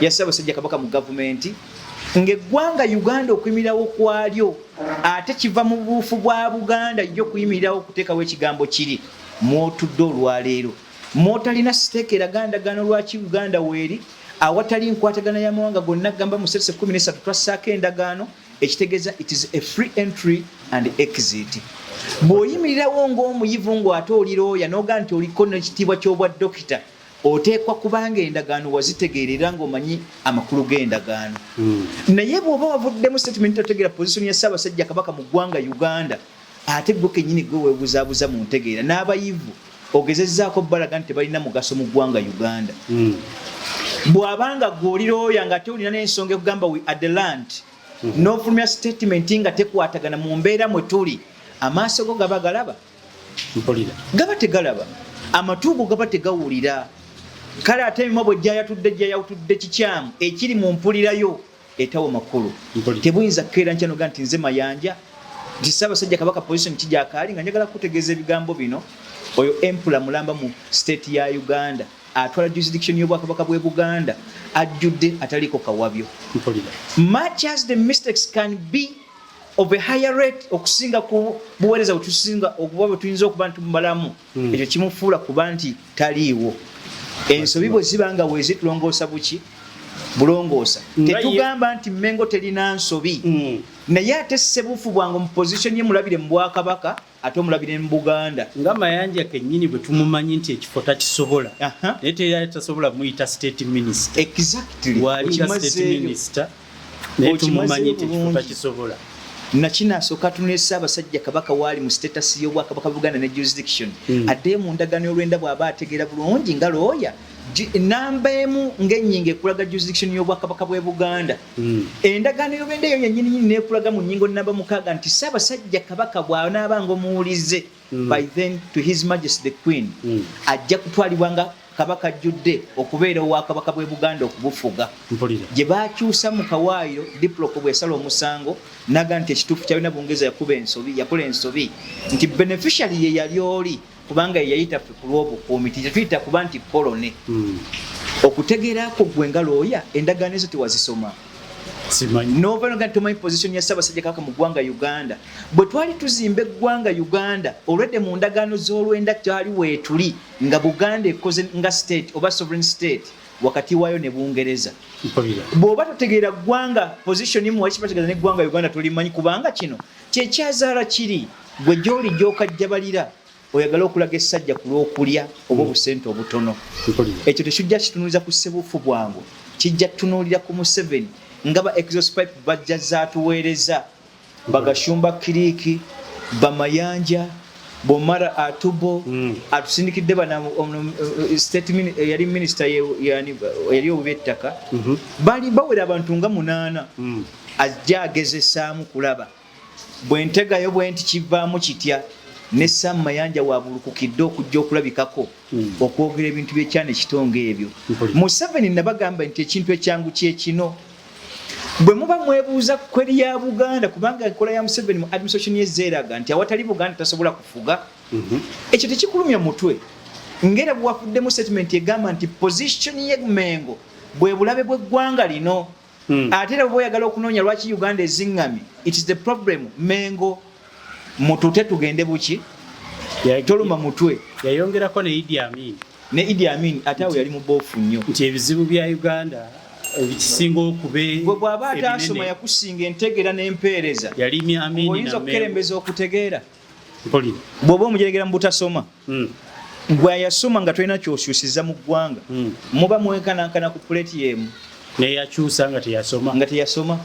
ya Ssaabasajja Kabaka mu gavumenti ng'eggwanga Uganda okuyimirirawo kwalyo ate kiva mu buufu bwa Buganda yo kuyimirirawo okuteekawo ekigambo kiri mwotudde olwaleero mwotalina siteeka eragandagano lwaki Uganda weeri awatali nkwatagana y'amawanga gonna gamba mu 13 twassaako endagaano ekitegeeza it is a free entry and exit bw'oyimirirawo ng'omuyivu ng'ate olirooya n'oga nti oliko n'ekitiibwa ky'obwa dokita oteekwa kubanga endagaano wazitegeerera ng'omanyi amakulu g'endagaano naye bw'oba wavuddemu statement otegeera position ya Ssaabasajja Kabaka mu ggwanga Uganda ate gwe kennyini gwe weebuzaabuza mu ntegeera n'abayivu ogezezzaako balaga nti tebalina mugaso mu ggwanga Uganda bw'abanga gw'olirooya nga te olina n'ensonga ekugamba we are the land n'ofulumya statement nga tekwatagana mu mbeera mwe tuli amaaso go gaba galaba gaba tegalaba amatuugo gaba tegawulira kale ate emimwa bwe gyayatudde kikyamu ekiri mu mpulirayo etawo makulu tebuyinza kukeera nkyanoga nti nze Mayanja nti Ssaabasajja Kabaka position kigyakaali nga njagala kutegeeza ebigambo bino oyo empula mulamba mu state ya Uganda atwala jurisdiction y'Obwakabaka bw'e Buganda ajjudde ataliko kawabyo much as the mistakes can be of a higher rate okusinga ku buweereza butusinga okuba bwe tuyinza okuba nti mubalamu ekyo kimufuula kuba nti taliiwo ensobi bwe zibanga weezitulongoosa buki bulongoosa tetugamba nti Mmengo terina nsobi naye ate Ssebuufu bwangu mu position ye mulabire mu Bwakabaka ate omulabire mu Buganda nga Mayanja kennyini bwe tumumanyi nti ekifo takisobola naye teyali tasobola muyita state minister exactly walinga state minister naye tumumanyi nti ekifo takisobola nakinasooka tunule Ssaabasajja Kabaka waali mu status y'Obwakabaka Buganda ne jurisdiction ate mu ndagaano y'olwenda bw'aba ategeera bulungi nga looya namba emu ng'ennyingo ekulaga jurisdiction y'Obwakabaka bw'e Buganda endagaano y'olwenda eyo yennyini neekulaga mu nnyingo namba 6 nti Ssaabasajja Kabaka bw'anaabanga omuwulize by then to his majesty the queen ajja kutwalibwa nga Kabaka ajjudde okubeera ow'Akabaka bw'e Buganda okubufuga gye baakyusa mu kawaayiro diploko bwe yasala omusango naga nti ekituufu kyalina Bungereza yakola ensobi nti beneficiary ye yali oli kubanga yayita ffe ku lw'obukuumi tetuyita kuba nti kolone okutegeerako gwe nga looya endagaano ezo tewazisoma simanyi novano nga tumanyi position ya Ssaabasajja Kabaka mu ggwanga Uganda bwe twali tuzimba eggwanga Uganda olwedde mu ndagaano z'olwenda twali weetuli nga Buganda ekoze nga state oba sovereign state wakati waayo ne Bungereza bw'oba totegeera ggwanga position imu wakibategeeza n'eggwanga Uganda tulimanyi kubanga kino kyekyazaala kiri gwe gy'oli gy'okajjabalira oyagala okulaga essajja ku lw'okulya oba obusente obutono ekyo tekijja kitunuuliza ku ssebuufu bwangu kijja tunuulira ku Museveni nga ba exospipe bajja zaatuweereza bagashumba Kiriiki bamayanja bomara atubo atusindikidde bana state yali minister yali obyettaka bali bawera abantu nga 8 ajja agezesaamu kulaba bwentegayo bwenti kivaamu kitya ne Sam Mayanja wabulukukidde okujja okulabikako okwogera ebintu byekyana ekitonga ebyo Museveni nabagamba nti ekintu ekyangu kyekino bwe muba mwebuuza kweri ya Buganda kubanga enkola ya Museveni mu administration yezeeraga nti awatali Buganda tasobola kufuga ekyo tekikulumya mutwe ngera bwafuddemu statement egamba nti position ye Mengo bwe bulabe bw'eggwanga lino ate era bwe oyagala okunoonya lwaki Uganda eziŋŋamye it is the problem Mengo mutute tugende buki toluma mutwe yayongerako ne Idi Amin ate awo yali mu boofu nnyo nti ebizibu bya Uganda ebisinga okube bwe bw'aba ataasoma yakusinga entegeera n'empeereza yali Amin oyinza okukerembeza okutegeera bw'oba omujeregera mu butasoma bwe yasoma nga tolina kyosyusiza mu ggwanga muba mwenkanankana ku puleti yemu neyakyusa nga teyasoma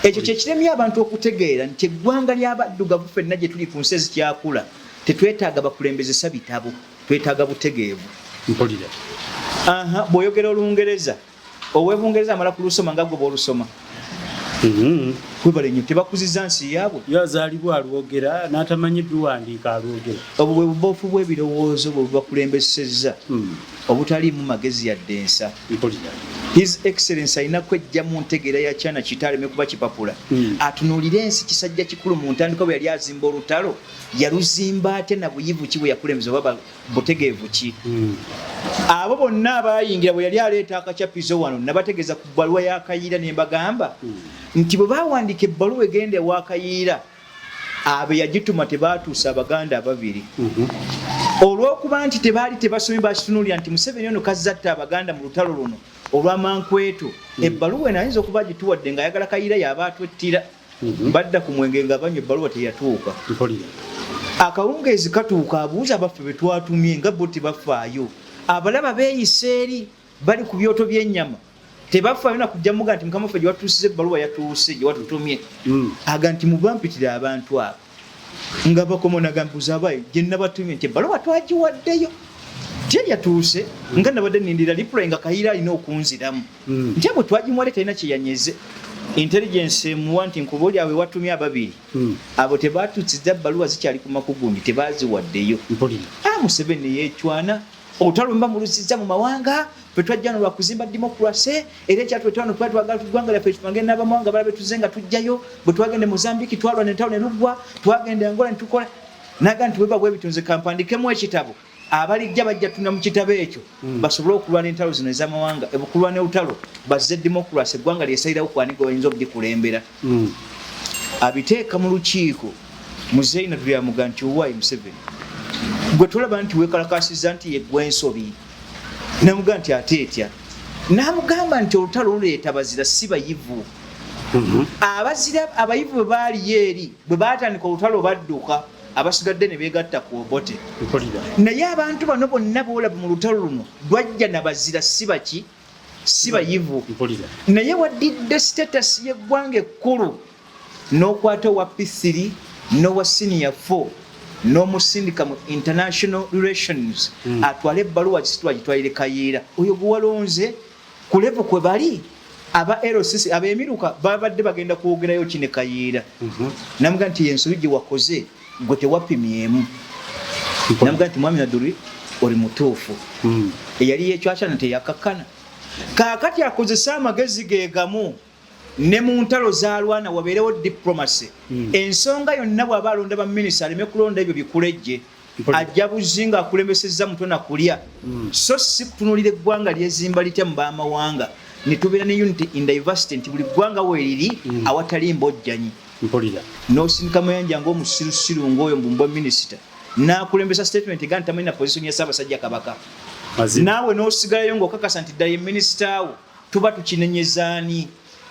ekyo kyekiremye abantu okutegeera nti eggwanga ly'abaddugavu ffenna gye tuli ku nsi ezikyakula tetwetaaga bakulembezesa bitabo twetaaga butegeevu bw'oyogera Olungereza ow'Ebungereza amala kulusoma nga gwe bw'olusoma kwebale nnyo tebakuziza nsi yaabwe yazaalibwa alwogera n'atamanyi biwandiika alwogera obwo bwe buboofu bw'ebirowoozo bwe bubakulembesezza obutaliimu magezi yadde ensa His Excellency alina kwejja mu ntegeera ya kyana kitaleme kuba kipapula atunuulire ensi kisajja kikulu mu ntandikwa bwe yali azimba olutalo yaluzimba ate na buyivu ki bwe yakulembeza oba butegeevu ki abo bonna abayingira bwe yali aleeta akacyapizo wano nabategeeza ku bbaluwa ya Kayiira ne mbagamba nti bwe bawandiika ebbaluwa egenda ewa Kayiira abe yagituma tebaatuusa Abaganda ababiri olw'okuba nti tebaali tebasomye bakitunuulira nti Museveni ono kazzatta Abaganda mu lutalo luno olw'amankweto ebbaluwa eno ayinza okuba gituwadde ng'ayagala Kayiira yaba atwettira badda ku mwenge nga banywa ebbaluwa teyatuuka akawungeezi katuuka abuuza abaffe be twatumye nga bo tebafaayo abalaba beeyisa eri bali ku byoto by'ennyama tebafaayo na kujja muga nti Mukama waffe gye watuusiza ebbaluwa yatuuse gye watutumye aga nti mubampitire abantu abo nga bakomonaga mbuza abayo gye nabatumye nti ebbaluwa twagiwaddeyo yatuuse nga nabadde nindira reply nga Kayiira alina okunziramu nti bwe twagimwale talina kyeyanyeze intelligence emuwa nti nkuba awe watumye ababiri abo tebatuusiza ebbaluwa zikyali ku makugundi tebaziwaddeyo Museveni yeecwana olutalo mba mulusiza mu mawanga ffe twajjano lwa kuzimba democracy era ekyatwetwano twagala tuggwanga lyaffe tupange n'abamawanga balabe tuze nga tujjayo bwe twagende Mozambique twalwa n'entalo ne luggwa twagende Angola ne tukola naga nti bweba bwebitunze kampandikemu ekitabo abalijja bajja tuna mu kitabo ekyo basobole okulwana entalo zino ez'amawanga ebukulwana olutalo bazze democracy eggwanga lyesayirawo kwaniga bayinza okugikulembera abiteeka mu lukiiko Muzeina tulyamuga nti owaayi Museveni gwe tulaba nti weekalakasiza nti yeggwa ensobi namuga nti ate etya namugamba nti olutalo luleeta bazira si bayivu abazira abayivu bwe baaliyo eri bwe baatandika olutalo badduka abasigadde ne beegatta ku obote naye abantu bano bonna boolaba mu lutalo luno lwajja nabazira si bayivu naye waddidde status y'eggwanga ekkulu n'okwata owa P3 n'owa senior 4 n'omusindika mu international relations atwala ebbaluwa kisitwa gitwalire Kayiira oyo gwe walonze ku level kwe bali aba LCC ab'emiruka babadde bagenda kwogerayo kine Kayiira namuga nti yensobi gye wakoze gwe tewapimyemu namuga nti mwami Naduri oli mutuufu eyali yekywakyana teyakakkana kaakati akozesa amagezi geegamu ne mu ntalo zaalwana wabeerewo diplomacy ensonga yonna bw'aba alonda baminisita aleme kulonda ebyo bikulejje ajja buzinga akulembesezza mutwe na kulya so si kutunuulira eggwanga lyezimba litya mu baamawanga ne tubeera ne unity in diversity nti buli ggwanga weeriri awatali mbojjanyi mpulira n'osindika Mayanja ng'omusirusiru ng'oyo mbumba minisita n'akulembesa statement ga ntamanyi na position ya Ssaabasajja Kabaka naawe n'osigalayo ng'okakasa nti ddala ye minisita wo tuba tukinenyezaani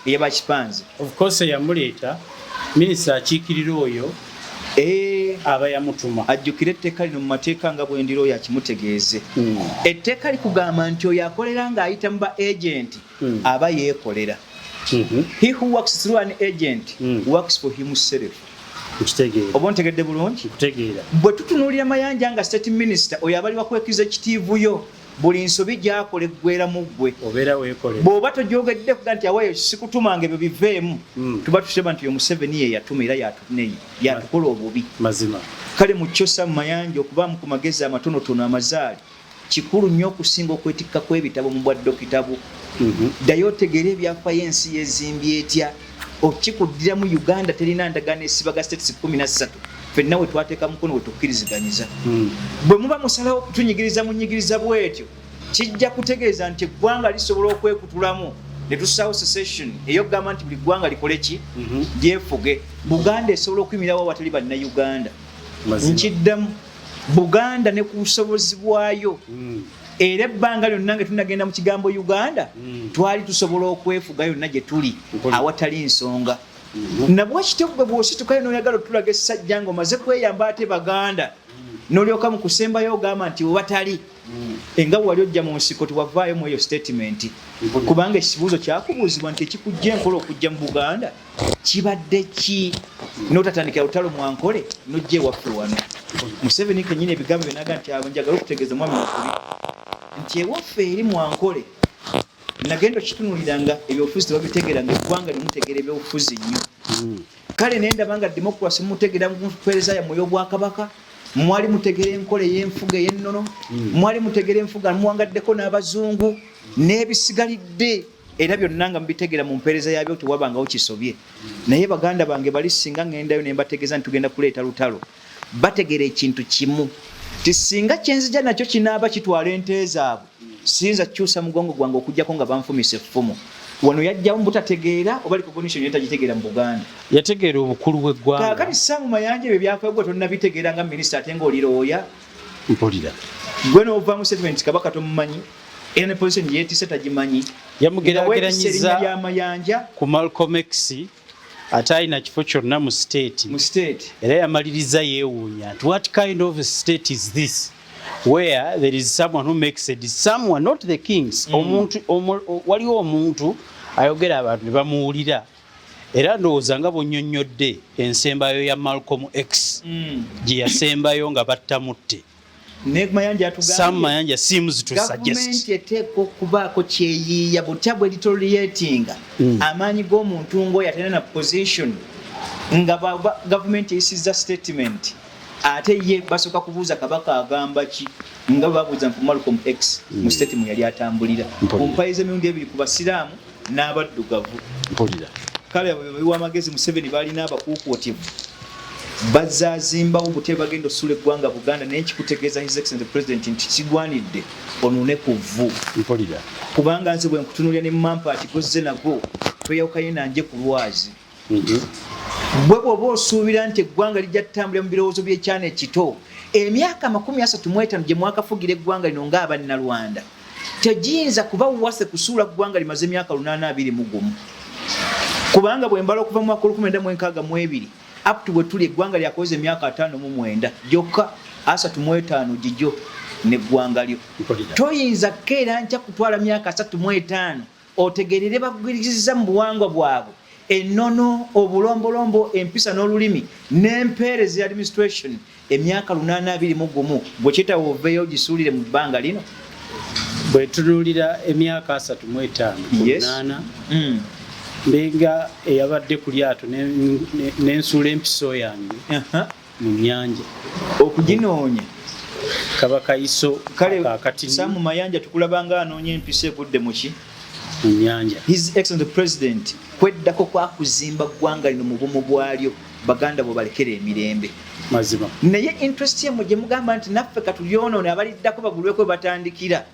eyabakipanze of course yamuleeta minisita akiikirira oyo aba yamutuma ajjukira etteeka lino mu mateeka nga bwendira oyo akimutegeeze etteeka likugamba nti oyo akolera ng'ayita mu ba agent aba yeekolera he who works through an agent works for himself oba ontegedde bulungi bwe tutunuulira Mayanja nga state minister oyo abali bakwekiza ekitiivuyo buli nsobi gy'akola eggwera mu ggwe bw'oba togyogedde kuga nti awayo sikutumanga ebyo biveemu tuba tuseba nti oyo Museveni ye yatuma era yatukola obubi mazima kale mu kyo Sam Mayanja okubaamu ku magezi amatonotono amazaali kikulu nnyo okusinga okwetikka kw'ebitabo mu bwaddokita bwo ddayo otegeera ebyafaayo ensi yezimbye etya okikuddira mu Uganda terina ndagaano esibaga states 13 fenna we twateeka mukono we tukkiriziganyiza bwe muba musalawo okutunyigiriza mu nnyigiriza bwetyo kijja kutegeeza nti eggwanga lisobola okwekutulamu ne tussawo secession eyokugamba nti buli ggwanga likole ki lyefuge Buganda esobola okuyimirawo awatali bannayuganda nkiddamu Buganda ne ku busobozi bwayo era ebbanga lyonna nga tunagenda mu kigambo Uganda twali tusobola okwefuga yonna gye tuli awatali nsonga nabwe kitebwe bw'ositukayo n'oyagala otulaga essajja ng'omaze kweyamba ate Baganda n'olyoka mu kusembayo ogamba nti webatali enga wali ojja mu nsiko tiwavaayo mu eyo statement kubanga ekibuuzo kyakubuuzibwa nti ekikujja enkola okujja mu Buganda kibadde ki n'otatandikira lutalo mwankole n'ojja ewaffe wano Museveni kennyini ebigambo binaga nti njagala okutegeeza mwami Makuli nti ewaffe eri mwankole nagenda okitunuuliranga ebyobufuzi tebabitegeranga eggwanga limutegeera ebyobufuzi nnyo kale naye ndaba nga demokrasi mumutegeera mu mpeereza yammwe y'Obwakabaka mwali mutegeera enkola ey'enfuga ey'ennono mwali mutegeera enfuga muwangaddeko n'Abazungu n'ebisigalidde era byonna nga mubitegeera mu mpeereza yabyo tewabangawo kisobye naye baganda bange bali singa ngendayo ne mbategeeza nti tugenda kuleeta lutalo bategeera ekintu kimu ti singa kyenzija nakyo kinaaba kitwala ente zaabwe siyinza kukyusa mugongo gwange okujjako nga banfumisa effumu wano yajjamu butategeera oba recognition yetagitegeera mu Buganda yategeera obukulu bw'eggwanga kaakati Sam Mayanja ebyo byafaayo gwe tonnabitegeera nga minisita ate ng'olirooya mpulira gwe n'ovaamu statement Kabaka tomumanyi era ne position yeetise tagimanyi yamugeraageranyiza lya Mayanja ku Malcolm X ate alina kifo kyonna mu state era yamaliriza yeewuunya nti what kind of state is this where there is someone who makes a someone not the kings omuntu waliwo omuntu ayogera abantu ne bamuwulira era ndowooza nga bw'onnyonnyodde ensembayo ya Malcolm X gye yasembayo nga battamutte Sam Mayanja seems to suggest government eteeka okubaako kyeyiiya butya bwe litoleratinga amaanyi g'omuntu ng'oyo atena na position nga government eyisizza statement ate ye basooka kubuuza Kabaka agamba ki nga babuuza ku Malcolm X mu statement yali atambulira ompayiza emirundi ebiri ku basiraamu n'abaddugavu kale w'amagezi Museveni balina abakuukuutivu bazazimbawo bute bagenda osula eggwanga Buganda naye kikutegeeza His Excellency President nti kigwanidde onune ku vvu kubanga nze bwe nkutunuulira ne mampaati gozze nago tweyawukayo nanje ku lwazi bwe bw'oba osuubira nti eggwanga lijja tutambulira mu birowoozo by'ekyana ekito emyaka 35 gye mwakafugira eggwanga lino ng'Abannalwanda tegiyinza kuba wase kusuula ggwanga limaze emyaka 821 kubanga bwe mbala okuva mu mwaka 1962 up to bwe tuli eggwanga lyakaweza emyaka 59 gyokka 35 gijjo n'eggwanga lyo toyinza keera nja kutwala myaka 35 otegerere bagwiriza mu buwangwa bwabwe ennono obulombolombo empisa n'olulimi n'empeereza administration emyaka 821 bwe kitawo oveeyo gisuulire mu bbanga lino bwe tunuulira emyaka 35 8 mbenga eyabadde ku lyato n'ensuula empiso yange mu nnyanja okuginoonya Kabaka M.i.S.O kale Sam Mayanja tukulabanga anoonya empiso egudde mu ki mu nnyanja His Excellency President kweddako kwa kuzimba ggwanga lino mu bumu bwalyo baganda bwe balekera emirembe mazima naye interest ye mugye mugamba nti naffe katulyonoone abaliddako bagulweko batandikira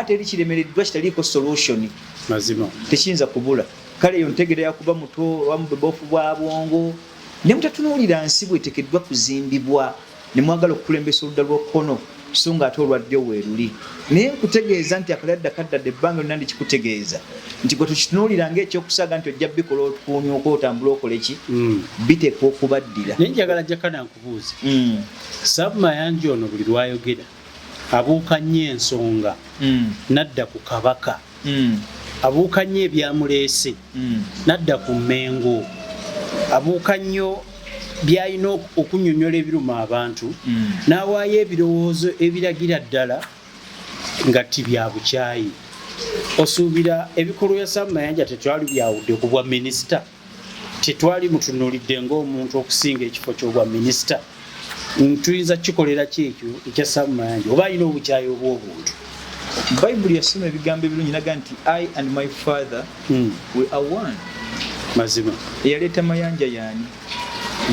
teri kiremereddwa kitaliiko solution mazima tekiyinza kubula kale yo ntegera yakuba muto wamubebofu bwa bwongo ne mutatunuulira nsi bwetekeddwa kuzimbibwa ne mwagala okukulembesa oludda lw'okkono so nga ate olwaddyo weeruli naye nkutegeeza nti akaladda kaddadde ebbanga lyonna ndikikutegeeza nti gwe tukitunuulira ng'ekyokusaaga nti ojja bikola otukuumya okotambula okole ki biteekwa okubaddira naye njagala Jakana nkubuuze Saabu Mayanja ono buli lwayogera abuuka nnyo ensonga nadda ku Kabaka abuuka nnyo ebyamuleese nadda ku Mmengo abuuka nnyo byalina okunnyonnyola ebiruma abantu n'awaayo ebirowoozo ebiragira ddala nga tibya bukyayi osuubira ebikolwa bya Saabu Mayanja tetwali byawudde ku bwa minisita tetwali mutunuulidde ng'omuntu okusinga ekifo ky'obwa minisita tuyinza kikolera ki ekyo ekya Saabu Mayanja oba alina obukyayi obw'obuntu Bayibuli yasoma ebigambo ebirungi naga nti I and my father we are one mazima eyaleeta Mayanja yaani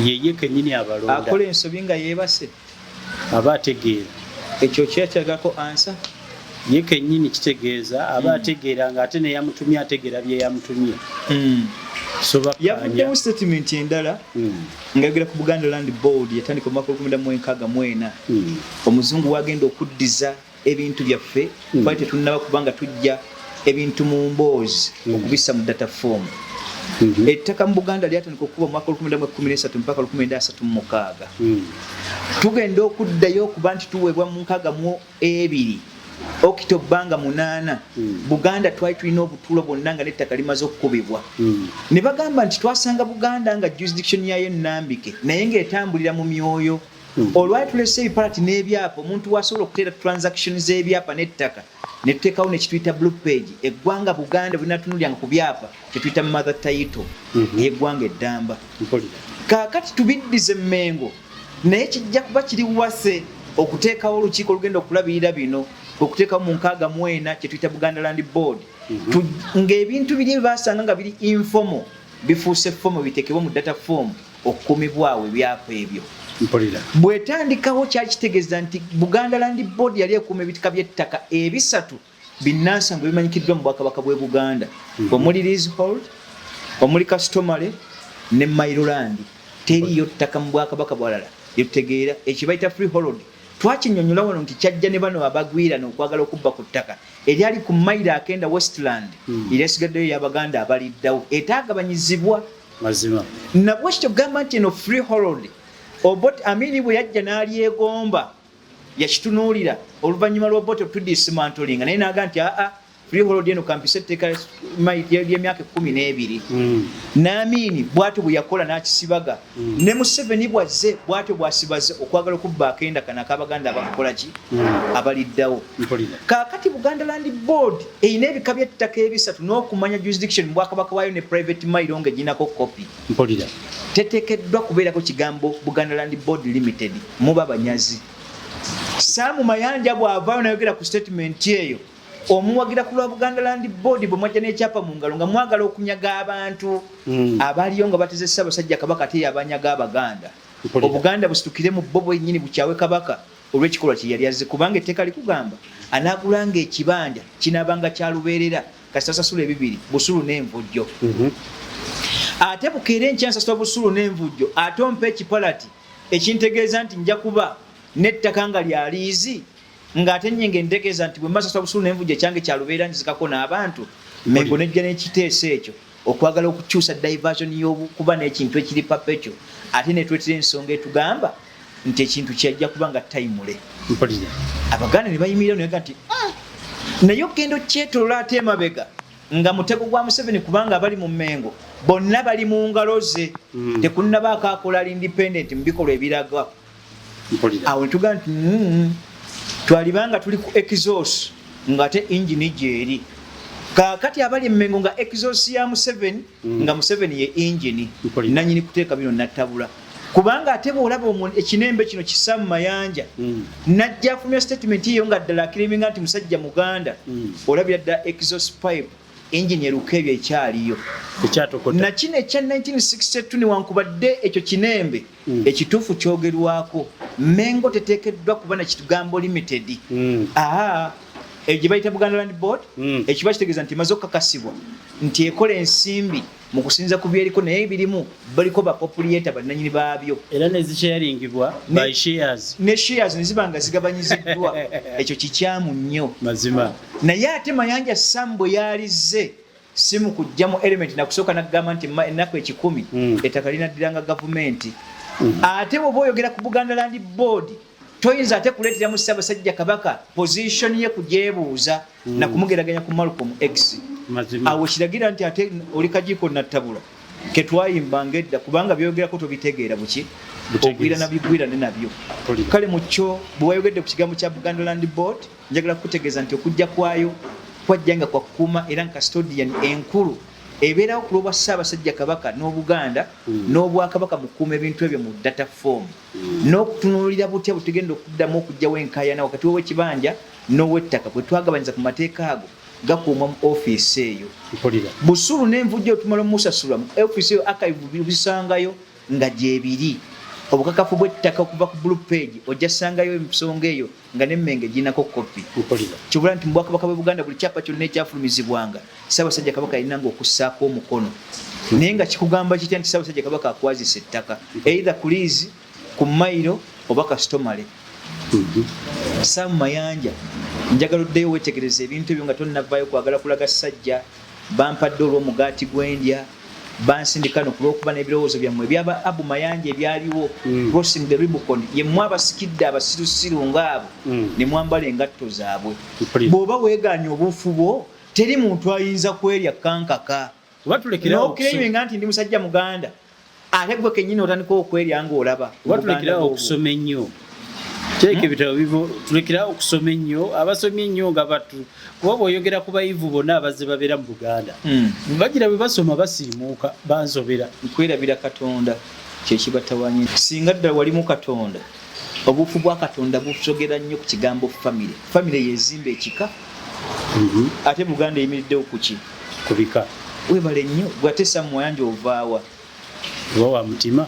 yeye kennyini abalonda akola ensobi nga yeebase aba ategeera ekyo kyakyagako ansa ye kennyini kitegeeza aba ategeera ng'ate neyamutumye ategeera bye yamutumye yavuddemu statement endala ngayogera ku Buganda Land Board yatandika mu mwaka 1964 omuzungu wagenda okuddiza ebintu byaffe twali tetunnaba kubanga tujja ebintu mu mboozi okubissa mu data form ettaka mu Buganda lyatandika okuba mu mwaka 1913 mpaka 1936 tugenda okuddayo okuba nti tuweebwa mu 62 okitobbanga 8 Buganda twali tulina obutuulo bwonna nga n'ettaka limaze okukubibwa ne bagamba nti twasanga Buganda nga jurisdiction yayo ennambike naye ng'etambulira mu myoyo olwali tulese ebipalati n'ebyapa omuntu wasobola okuteera transactions z'ebyapa n'ettaka ne tuteekawo ne kituyita blue page eggwanga Buganda bwe natunuliranga ku byapa kyetuyita mother title y'eggwanga eddamba kaakati tubiddize Mmengo naye kijja kuba kiri wase okuteekawo olukiiko olugenda okulabirira bino okuteekawo mu 64 kyetuyita Buganda Land Board ng'ebintu biri basanga nga biri informal bifuuse formal biteekebwa mu data form okukumibwawo ebyapa ebyo bwetandikawo kyali kitegeeza nti Buganda Land Board yali ekuuma ebitaka by'ettaka ebisatu binnansangwa bimanyikiddwa mu Bwakabaka bw'e Buganda omuli leasehold omuli customary ne Mailoland teriyo ttaka mu Bwakabaka bwalala lyetutegeera ekibayita freehold twakinyonnyola wano nti kyajja ne bano abagwira n'okwagala okubba ku ttaka eryali ku mailo akenda Westland eryasigaddeyo y'Abaganda abaliddawo etaagabanyizibwa mazima nabwe kityo gamba nti eno freehold Obote Amini bwe yajja n'alyegomba yakitunuulira oluvannyuma lw'Obote tudismantling naye n'aga nti freehold eno kampisa etteeka ly'emyaka 12 n'Amini bw'atyo bwe yakola n'akisibaga ne Museveni bwazze bw'atyo bw'asibaze okwagala okubba akenda kana ak'Abaganda abakola ki abaliddawo kaakati Buganda Land Board eyina ebika by'ettaka ebisatu n'okumanya jurisdiction mu Bwakabaka waayo ne private mailo ng'eginako kopi teteekeddwa kubeerako kigambo Buganda Land Board Limited muba banyazi Saamu Mayanja bw'avaayo n'ayogera ku statement eyo omuwagira ku lwa Buganda Land Board bwe mwajja n'ekyapa mu ngalo nga mwagala okunyaga abantu abaliyo nga bateze Ssaabasajja Kabaka ate yabanyaga Abaganda Obuganda busitukire mu bbo bwennyini bukyawe Kabaka olw'ekikolwa kye yali azze kubanga etteeka likugamba anaagulanga ekibanja kinaabanga kyalubeerera kasasasula ebibiri busulu n'envujjo ate bukeere enkyansasula busulu n'envujjo ate ompa ekipalati ekintegeeza nti nja kuba n'ettaka nga lya liizi ng'ate nnyenge ntegeeza nti bwe mbasasula busulu n'envujjo ekyange kyalubeera nzizikako n'abantu Mmengo nejja n'ekiteeso ekyo okwagala okukyusa diversion y'okuba n'ekintu ekiri papa ekyo ate netwetera ensonga etugamba nti ekintu kyajja kuba nga tayimule Abaganda ne bayimirira naye nti naye ogenda okyetolola ate emabega nga mutego gwa Museveni kubanga abali mu Mmengo bonna bali mu ngalo ze tekunnabaako akola independent mu bikolwa ebiraga awo netugaa nti twalibanga tuli ku exhaust ng'ate engine gyeri kaakati abali Mmengo nga exhaust ya Museveni nga Museveni ye engine nanyini kuteeka bino nattabula kubanga ate bw'olaba ekinembe kino Saamu Mayanja najja afumya statement eyo nga ddala akiriminga nti musajja Muganda olabira ddala exhaust pipe engine eruka ebyo ekyaliyo na kino ekya 1962 newankubadde ekyo kinembe ekituufu kyogerwako Mmengo teteekeddwa kuba na kigambo limited gye bayita Buganda Land Board ekiba kitegeeza nti maze okukakasibwa nti ekola ensimbi mu kusinza ku byeriko naye ebirimu baliko bapopulieta bannanyini baabyo era nezikyaringibwa by shares ne shares ne ziba nga zigabanyiziddwa ekyo kikyamu nnyo mazima naye ate Mayanja Sambo yalize si mu kujjamu element na kusooka n'agamba nti ennaku 10 ettaka linaddiranga gavumenti ate bw'oba oyogera ku Buganda Land Board toyinza ate kuleetera mu Ssaabasajja Kabaka position ye kugyebuuza na kumugeraganya ku Malcolm X awo kiragira nti ate oli kajiiko nattabula ketwayimbanga edda kubanga byogerako tobitegeera buki ogwira nabigwirane nabyo kale mukyo bwe wayogedde ku kigambo kya Buganda Land Board njagala kutegeeza nti okujja kwayo kwajjanga kwa kuuma era nka custodian enkulu ebeerawo ku lw'obwa Ssaabasajja Kabaka n'Obuganda n'Obwakabaka mu kuuma ebintu ebyo mu data form n'okutunuulira butya butegenda okuddamu okujjawo enkaayana wakati w'ow'ekibanja n'ow'ettaka bwe twagabanyiza ku mateeka ago gakuuma mu ofiisi eyo busulu n'envujja otumala omusasula mu ofiisi eyo archive bisangayo nga gyebiri obukakafu bw'ettaka okuva ku blue page ojja sangayo ensonga eyo nga n'emmenge ginako kopi kibula nti mu Bwakabaka bwe Buganda buli kyapa kyonna ekyafulumizibwanga Ssaabasajja Kabaka alinanga okussaako omukono naye nga kikugamba kitya nti Ssaabasajja Kabaka akwazisa ettaka either ku liizi ku mayiro oba kastomale Sam Mayanja njagala oddeyo wetegereza ebintu ebyo nga tonnavaayo kwagala kulaga ssajja bampadde olw'omugaati gw'endya bansindika n'okulw'okuba n'ebirowoozo byammwe ebyaba Abu Mayanja ebyaliwo crossing the Rubicon ye mwabasikidde abasirusiru ng'abo ne mwambala engatto zaabwe bw'oba weegaanye obuufu bwo teri muntu ayinza kwerya kankaka n'okirenywenga nti ndi musajja Muganda ate gwe kennyini otandika okwerya ng'olaba watulekerawo okusoma ennyo kyeka ebitabo bivo tulekerawo okusoma ennyo abasomye ennyo nga batu kuba bw'oyogera ku bayivu bonna abazze babeera mu Buganda bagira bwe basoma basirimuuka bansobera nkwerabira Katonda kyekibatawanyi singa ddala wali mu Katonda obufu bwa Katonda busogera nnyo ku kigambo famire yezimba ekika ate Buganda eyimiriddewo kuki ku bika webale nnyo gwate Sam Mayanja ovaawa oba wa mutima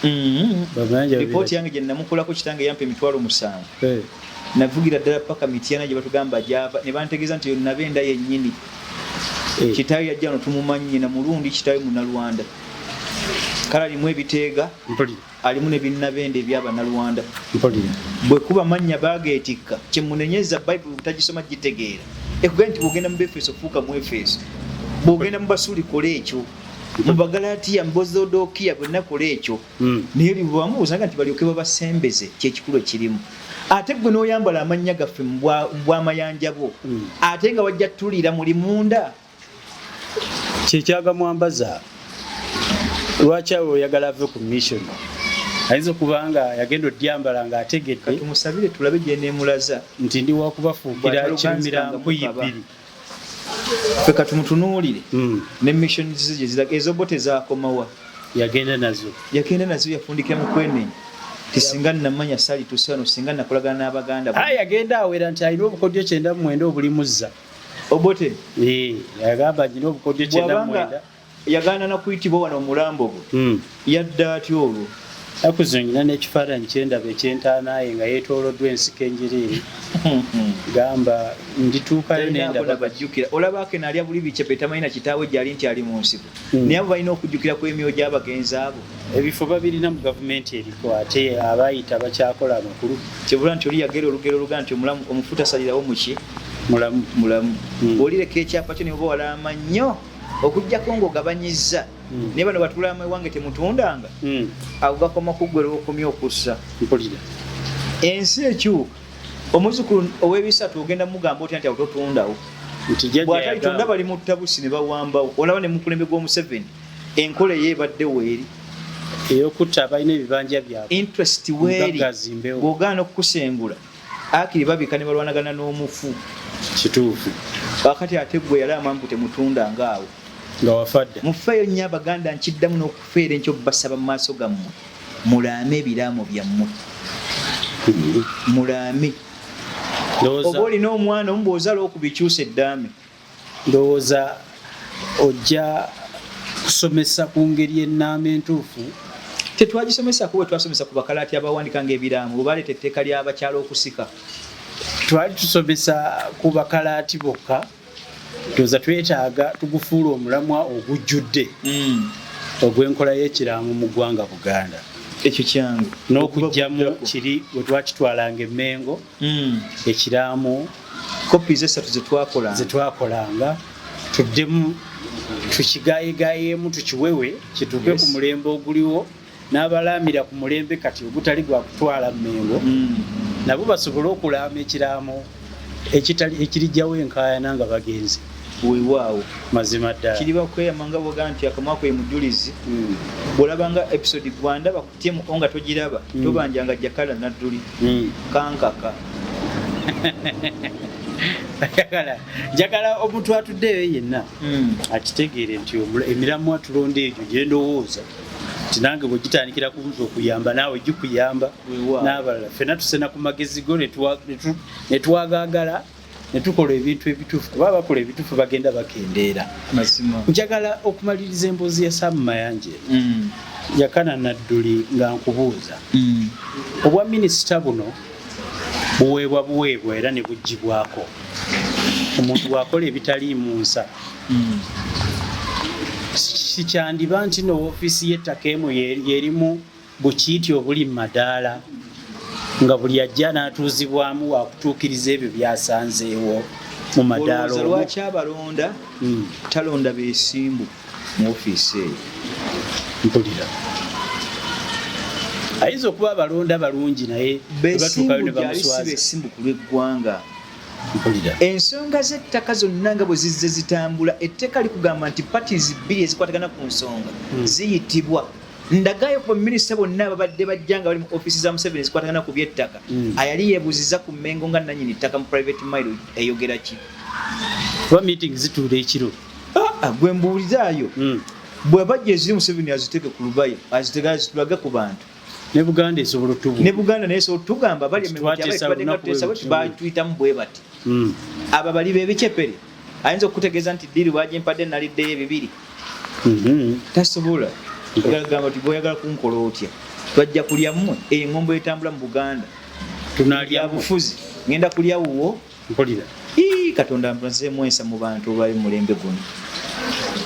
Report yange gye namukolako kitange yampa 7,000 navugira ddala paka Mityana gye batugamba gyava ne bantegeeza nti nabenda yennyini kitaawe yajja no tumumanyi na mulundi kitaawe Munnalwanda kala alimu ebiteega alimu ne binnabende ebyaba Nalwanda bwe kuba mannya baageetikka kyemunenyeza Bible butagisoma gitegeera ekugenda nti bwogenda mu Befeso fuuka mu Efeso bwogenda mu Basuuli kola ekyo mu Bagalatiya Mbozodokiya bwe nakola ekyo naye bwamubuuzanga nti balyoke babasembeze kyekikulu ekirimu ate gwe n'oyambala amannya gaffe mu bw'amayanja bwo ate nga wajja tuliira muli munda kyekyaga mwambaza lwaki awo oyagala ave ku mission ayinza okubanga yagenda odyambala ng'ategedde tumusabire tulabe gye neemulaza nti ndi wakubafuukira kirumira nkuyibiri ffe katumutunuulire ne mission gye ziraga ezo bo tezaakomawa yagenda nazo yafundikira mu kwenenya tisinga namanya sali tusano singa nakolagana n'Abaganda yagenda awera nti alina obukodyo 99 obulimuzza obote yagamba nyina obukodyo 99 yagaana nakuyitibwa wano omulambo gwo yadda atya olwo akuzingina n'ekifaananyi kyendaba ekyentaanaye nga yeetooloddwa ensiko enjiriiri gamba ndituukayo nendaba bajjukira olabako naalya buli bicepe tamanyi na kitaawe gyali nti ali mu nsiko naye abo balina okujjukira ku emyoyo gy'abagenzi abo ebifo babirina mu gavumenti eriko ate abayita bakyakola amakulu kyebula nti oli yagera olugero oluga nti omulamu omufuta asalirawo muki mulamu olireka ekyapa kyo neoba walama nnyo okujjako ng'ogabanyizza naye bano batulamu ewange temutundanga ago gakoma kuggwera okumya okussa ensi ekyuka omuzukulu ow'ebisatu ogenda mugamba otya nti awo totundawo bw'atalitunda bali mu tabusi ne bawambawo olaba ne mukulembe gw'Omuseveni enkola eyebadde weeri ey'okutta abalina ebibanja byabwe interest weeri bw'ogaana okukusengula akiri babika ne balwanagana n'omufu kituufu wakati ate gwe yali amangu temutundanga awo nga wafadde mufeeyo nnyo Abaganda nkiddamu n'okufeera enkyo basaba mu maaso gammwe mulaame ebiraamo byammwe mulaame oba olina omwana omu bw'ozaala okubikyusa eddaame ndowooza ojja kusomesa ku ngeri ennaama entuufu tetwagisomesako bwe twasomesa ku bakalaati abawandika ng'ebiraamu bwe baleeta etteeka ly'abakyala okusika twali tusomesa ku bakalaati bokka tuza twetaaga tugufuula omulamwa ogujjudde ogw'enkola y'ekiraamo mu ggwanga Buganda. Ekyo kyangu n'okujjamu kiri bwe twakitwalanga Emmengo ekiraamo copies esatu zetwakolanga tuddemu tukigayegayeemu tukiwewe kituuke ku mulembe oguliwo n'abalaamira ku mulembe kati ogutali gwa kutwala Mmengo nabo basobole okulaama ekiraamo ekirijjawo enkaayana nga bagenzi weewaawo mazima ddala kiri bakweyama nga bwoga nti akamwako ye mujulizi bw'olabanga episode gwanda bakutyemu nga togiraba tobanjanga Jakana nadduli kankaka njagala omuntu atuddeyo yenna akitegeere nti emiramwa tulonda egyo gye ndowooza nti nange bwe gitandikira kubuza okuyamba naawe gikuyamba n'abalala ffenna tusena ku magezi go ne twagaagala ne tukola ebintu ebituufu kuba bakola ebituufu bagenda bakendeera. Njagala okumaliriza emboozi ya Sam Mayanja Jakana nadduli nga nkubuuza obwa minisita buno buweebwa era ne buggyibwako omuntu bw'akola ebitali mu nsa sikyandiba nti no woofiisi y'ettaka emu yerimu bukiiti obuli mu madaala nga buli ajja n'atuuzibwamu wakutuukiriza ebyo byasanzeewo mu madaala olwo. Lwaki abalonda talonda beesimbu mu ofiisi eyo? Mpulira ayinza okuba abalonda balungi naye beesimbu gyali si beesimbu ku lw'eggwanga. Ensonga z'ettaka zonna nga bwe zizze zitambula etteeka likugamba nti parties bbiri ezikwatagana ku nsonga ziyitibwa. Ndagayo ku minisita bonna ababadde bajja nga bali mu ofiisi za Museveni ezikwatagana ku by'ettaka ayali yeebuuziza ku Mmengo nga nannyini ttaka mu private mile eyogera ki? Kuba meeting zituula ekiro gwe mbuuliraayo bwe bajja eziri Museveni aziteke ku lubayo azitulaga ku bantu ne Buganda esobola otubu ne Buganda naye so tugamba bali batuyitamu bwe bati aba bali bebikyepere ayinza okutegeeza nti ddiiri bwagimpadde naliddeyo ebibiri tasobola gamba ti bw'oyagala kunkola otya twajja kulya mmwe engombo etambula mu Buganda tunalya bufuzi ngenda kulya wuwo mpulira Katonda mpanzeemu ensa mu bantu bali mu mulembe guno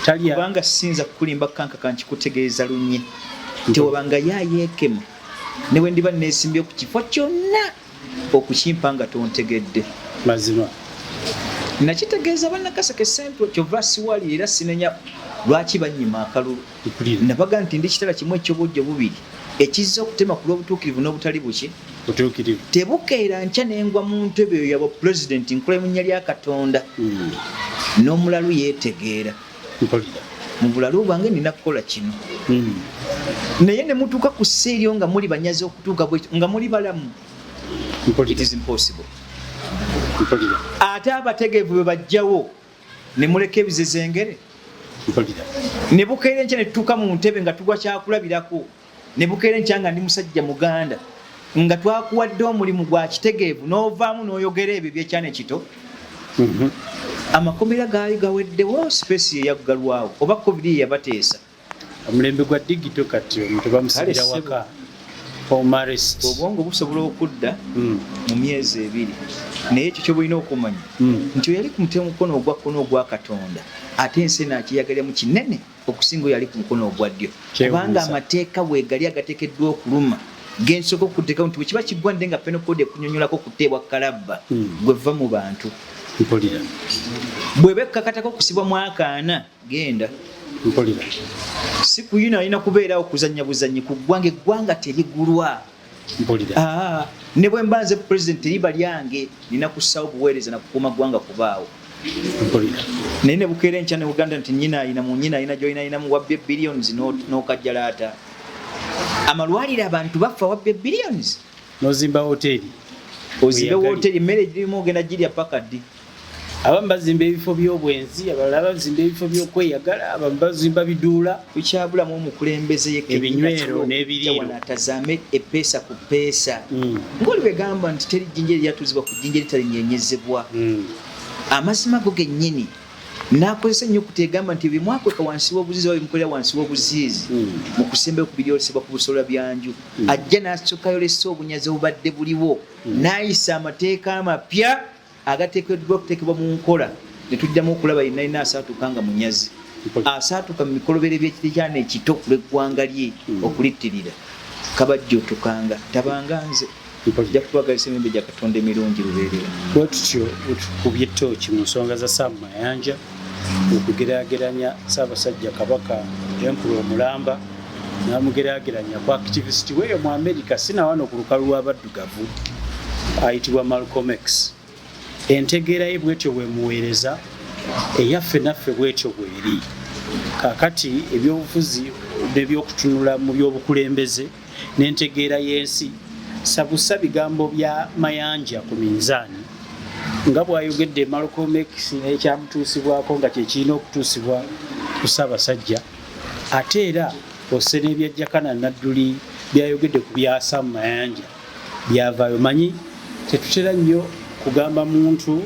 kubanga sinza kukulimba kanka kankikutegeeza lunye nti wabanga yayeekema ne bwe ndiba neesimbye ku kifo kyonna okukimpa nga tontegedde mazima nakitegeeza bannakaseke sentro kyova siwali era sinenya lwaki bannyima akalulu nabaga nti ndi kitala kimu ekyobujjo bubiri ekizza okutema ku lw'obutuukirivu n'obutali buki butuukirivu tebukeera nkya n'engwa mu ntebe eyo yaba pulezidenti nkola mu nnya lya Katonda n'omulalu yeetegeera mu bulalu bwange nina kukola kino naye ne mutuuka ku sseeryo nga muli banyazi okutuuka bwe nga muli balamu it is impossible. Ate abategeevu bwe bajjawo ne muleka ebizezengere ne bukeera enkya ne tutuuka mu ntebe nga tugwa kyakulabirako ne bukeera enkya nga ndi musajja Muganda nga twakuwadde omulimu gwa kitegeevu n'ovaamu n'oyogera ebyo byekyane kito amakomera gaali gaweddewo space eyaggalwawo oba covid yabateesa omulembe gwa digito kati omuntu bamusibira waka obwongo busobola okudda mu myezi ebiri naye ekyo kyobulina okumanya nti oyali ku mukono ogwa kkono ogwa Katonda ate ensi nakiyagaliramu kinene okusinga oyali ku mukono ogwa ddyo kubanga amateeka weegali agateekeddwa okuluma gensooka okuddekawo nti bwe kiba kiggwadde nga penokode ekunyonyolako kuteebwa kalabba gweva mu bantu bwe bekkakatako okusibwa mu akaana genda si kuyina alina kubeerawo kuzannya buzannyi ku ggwanga eggwanga terigulwa ne bwe mbanze pulezidenti teriba lyange nina kussawo buweereza na kukuuma ggwanga kubaawo naye ne bukeera enkya ne Uganda nti nyina ayina gy'oyinaayinamu wabye billions n'okajjalaata amalwalire abantu bafa wabye billions n'ozimba hoteri ozimba hoteri emmere egirimu ogenda girya paka ddi abamu bazimba ebifo by'obwenzi abalala bazimba ebifo by'okweyagala abamu bazimba biduula tukyabulamu omukulembeze ebinywero n'ebiriiro atazame epeesa ku peesa ng'oli begamba nti teri jjinja eryatuuzibwa ku jjinja eritalinyenyezebwa amazima go gennyini nakozesa nnyo okutegamba nti ebimwakweka wansi w'obuzizi oba bimukolera wansi w'obuzizi mu kusemba ku biryolesebwa ku busobola byanju ajja n'asooka yolesa obunyazi obubadde buliwo n'ayisa amateeka amapya agateekeddwa okuteekebwa mu nkola ne tujjamu okulaba yenna asaatuka nga munyazi asaatuka mu mikolobero by'ekitikyana ekito kulw'eggwanga lye okulittirira kabajja otukanga tabanga nze ojja kubagalisa emimbe gya Katonda emirungi lubeerera bwe tutyo tukubye ettooki mu nsonga za Sam Mayanja okugeraageranya Ssaabasajja Kabaka Enkulu omulamba n'amugeraageranya ku activist weeyo mu America sina wano ku lukalu lw'abaddugavu ayitibwa Malcolm X entegeera ye bwetyo bwemuweereza eyaffe naffe bwetyo bweri kaakati ebyobufuzi n'ebyokutunula mu byobukulembeze n'entegeera y'ensi sabusa bigambo bya Mayanja ku minzaani nga bw'ayogedde Malcolm X n'ekyamutuusibwako nga kyekirina okutuusibwa ku Ssaabasajja ate era ose n'ebya Jakana Nadduli byayogedde ku bya Sam Mayanja byavaayo manyi tetutera nnyo kugamba muntu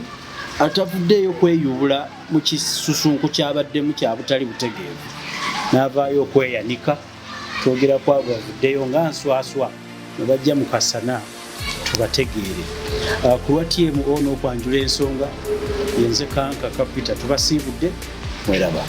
atavuddeyo kweyubula mu kisusunku kyabaddemu kya butali butegeevu n'avaayo okweyanika twogera ku abo bavuddeyo nga nswaswa ne bajja mu kasana tubategeere ku lwa TMO n'okwanjula ensonga yenze kanka kapita tubasiibudde mweraba.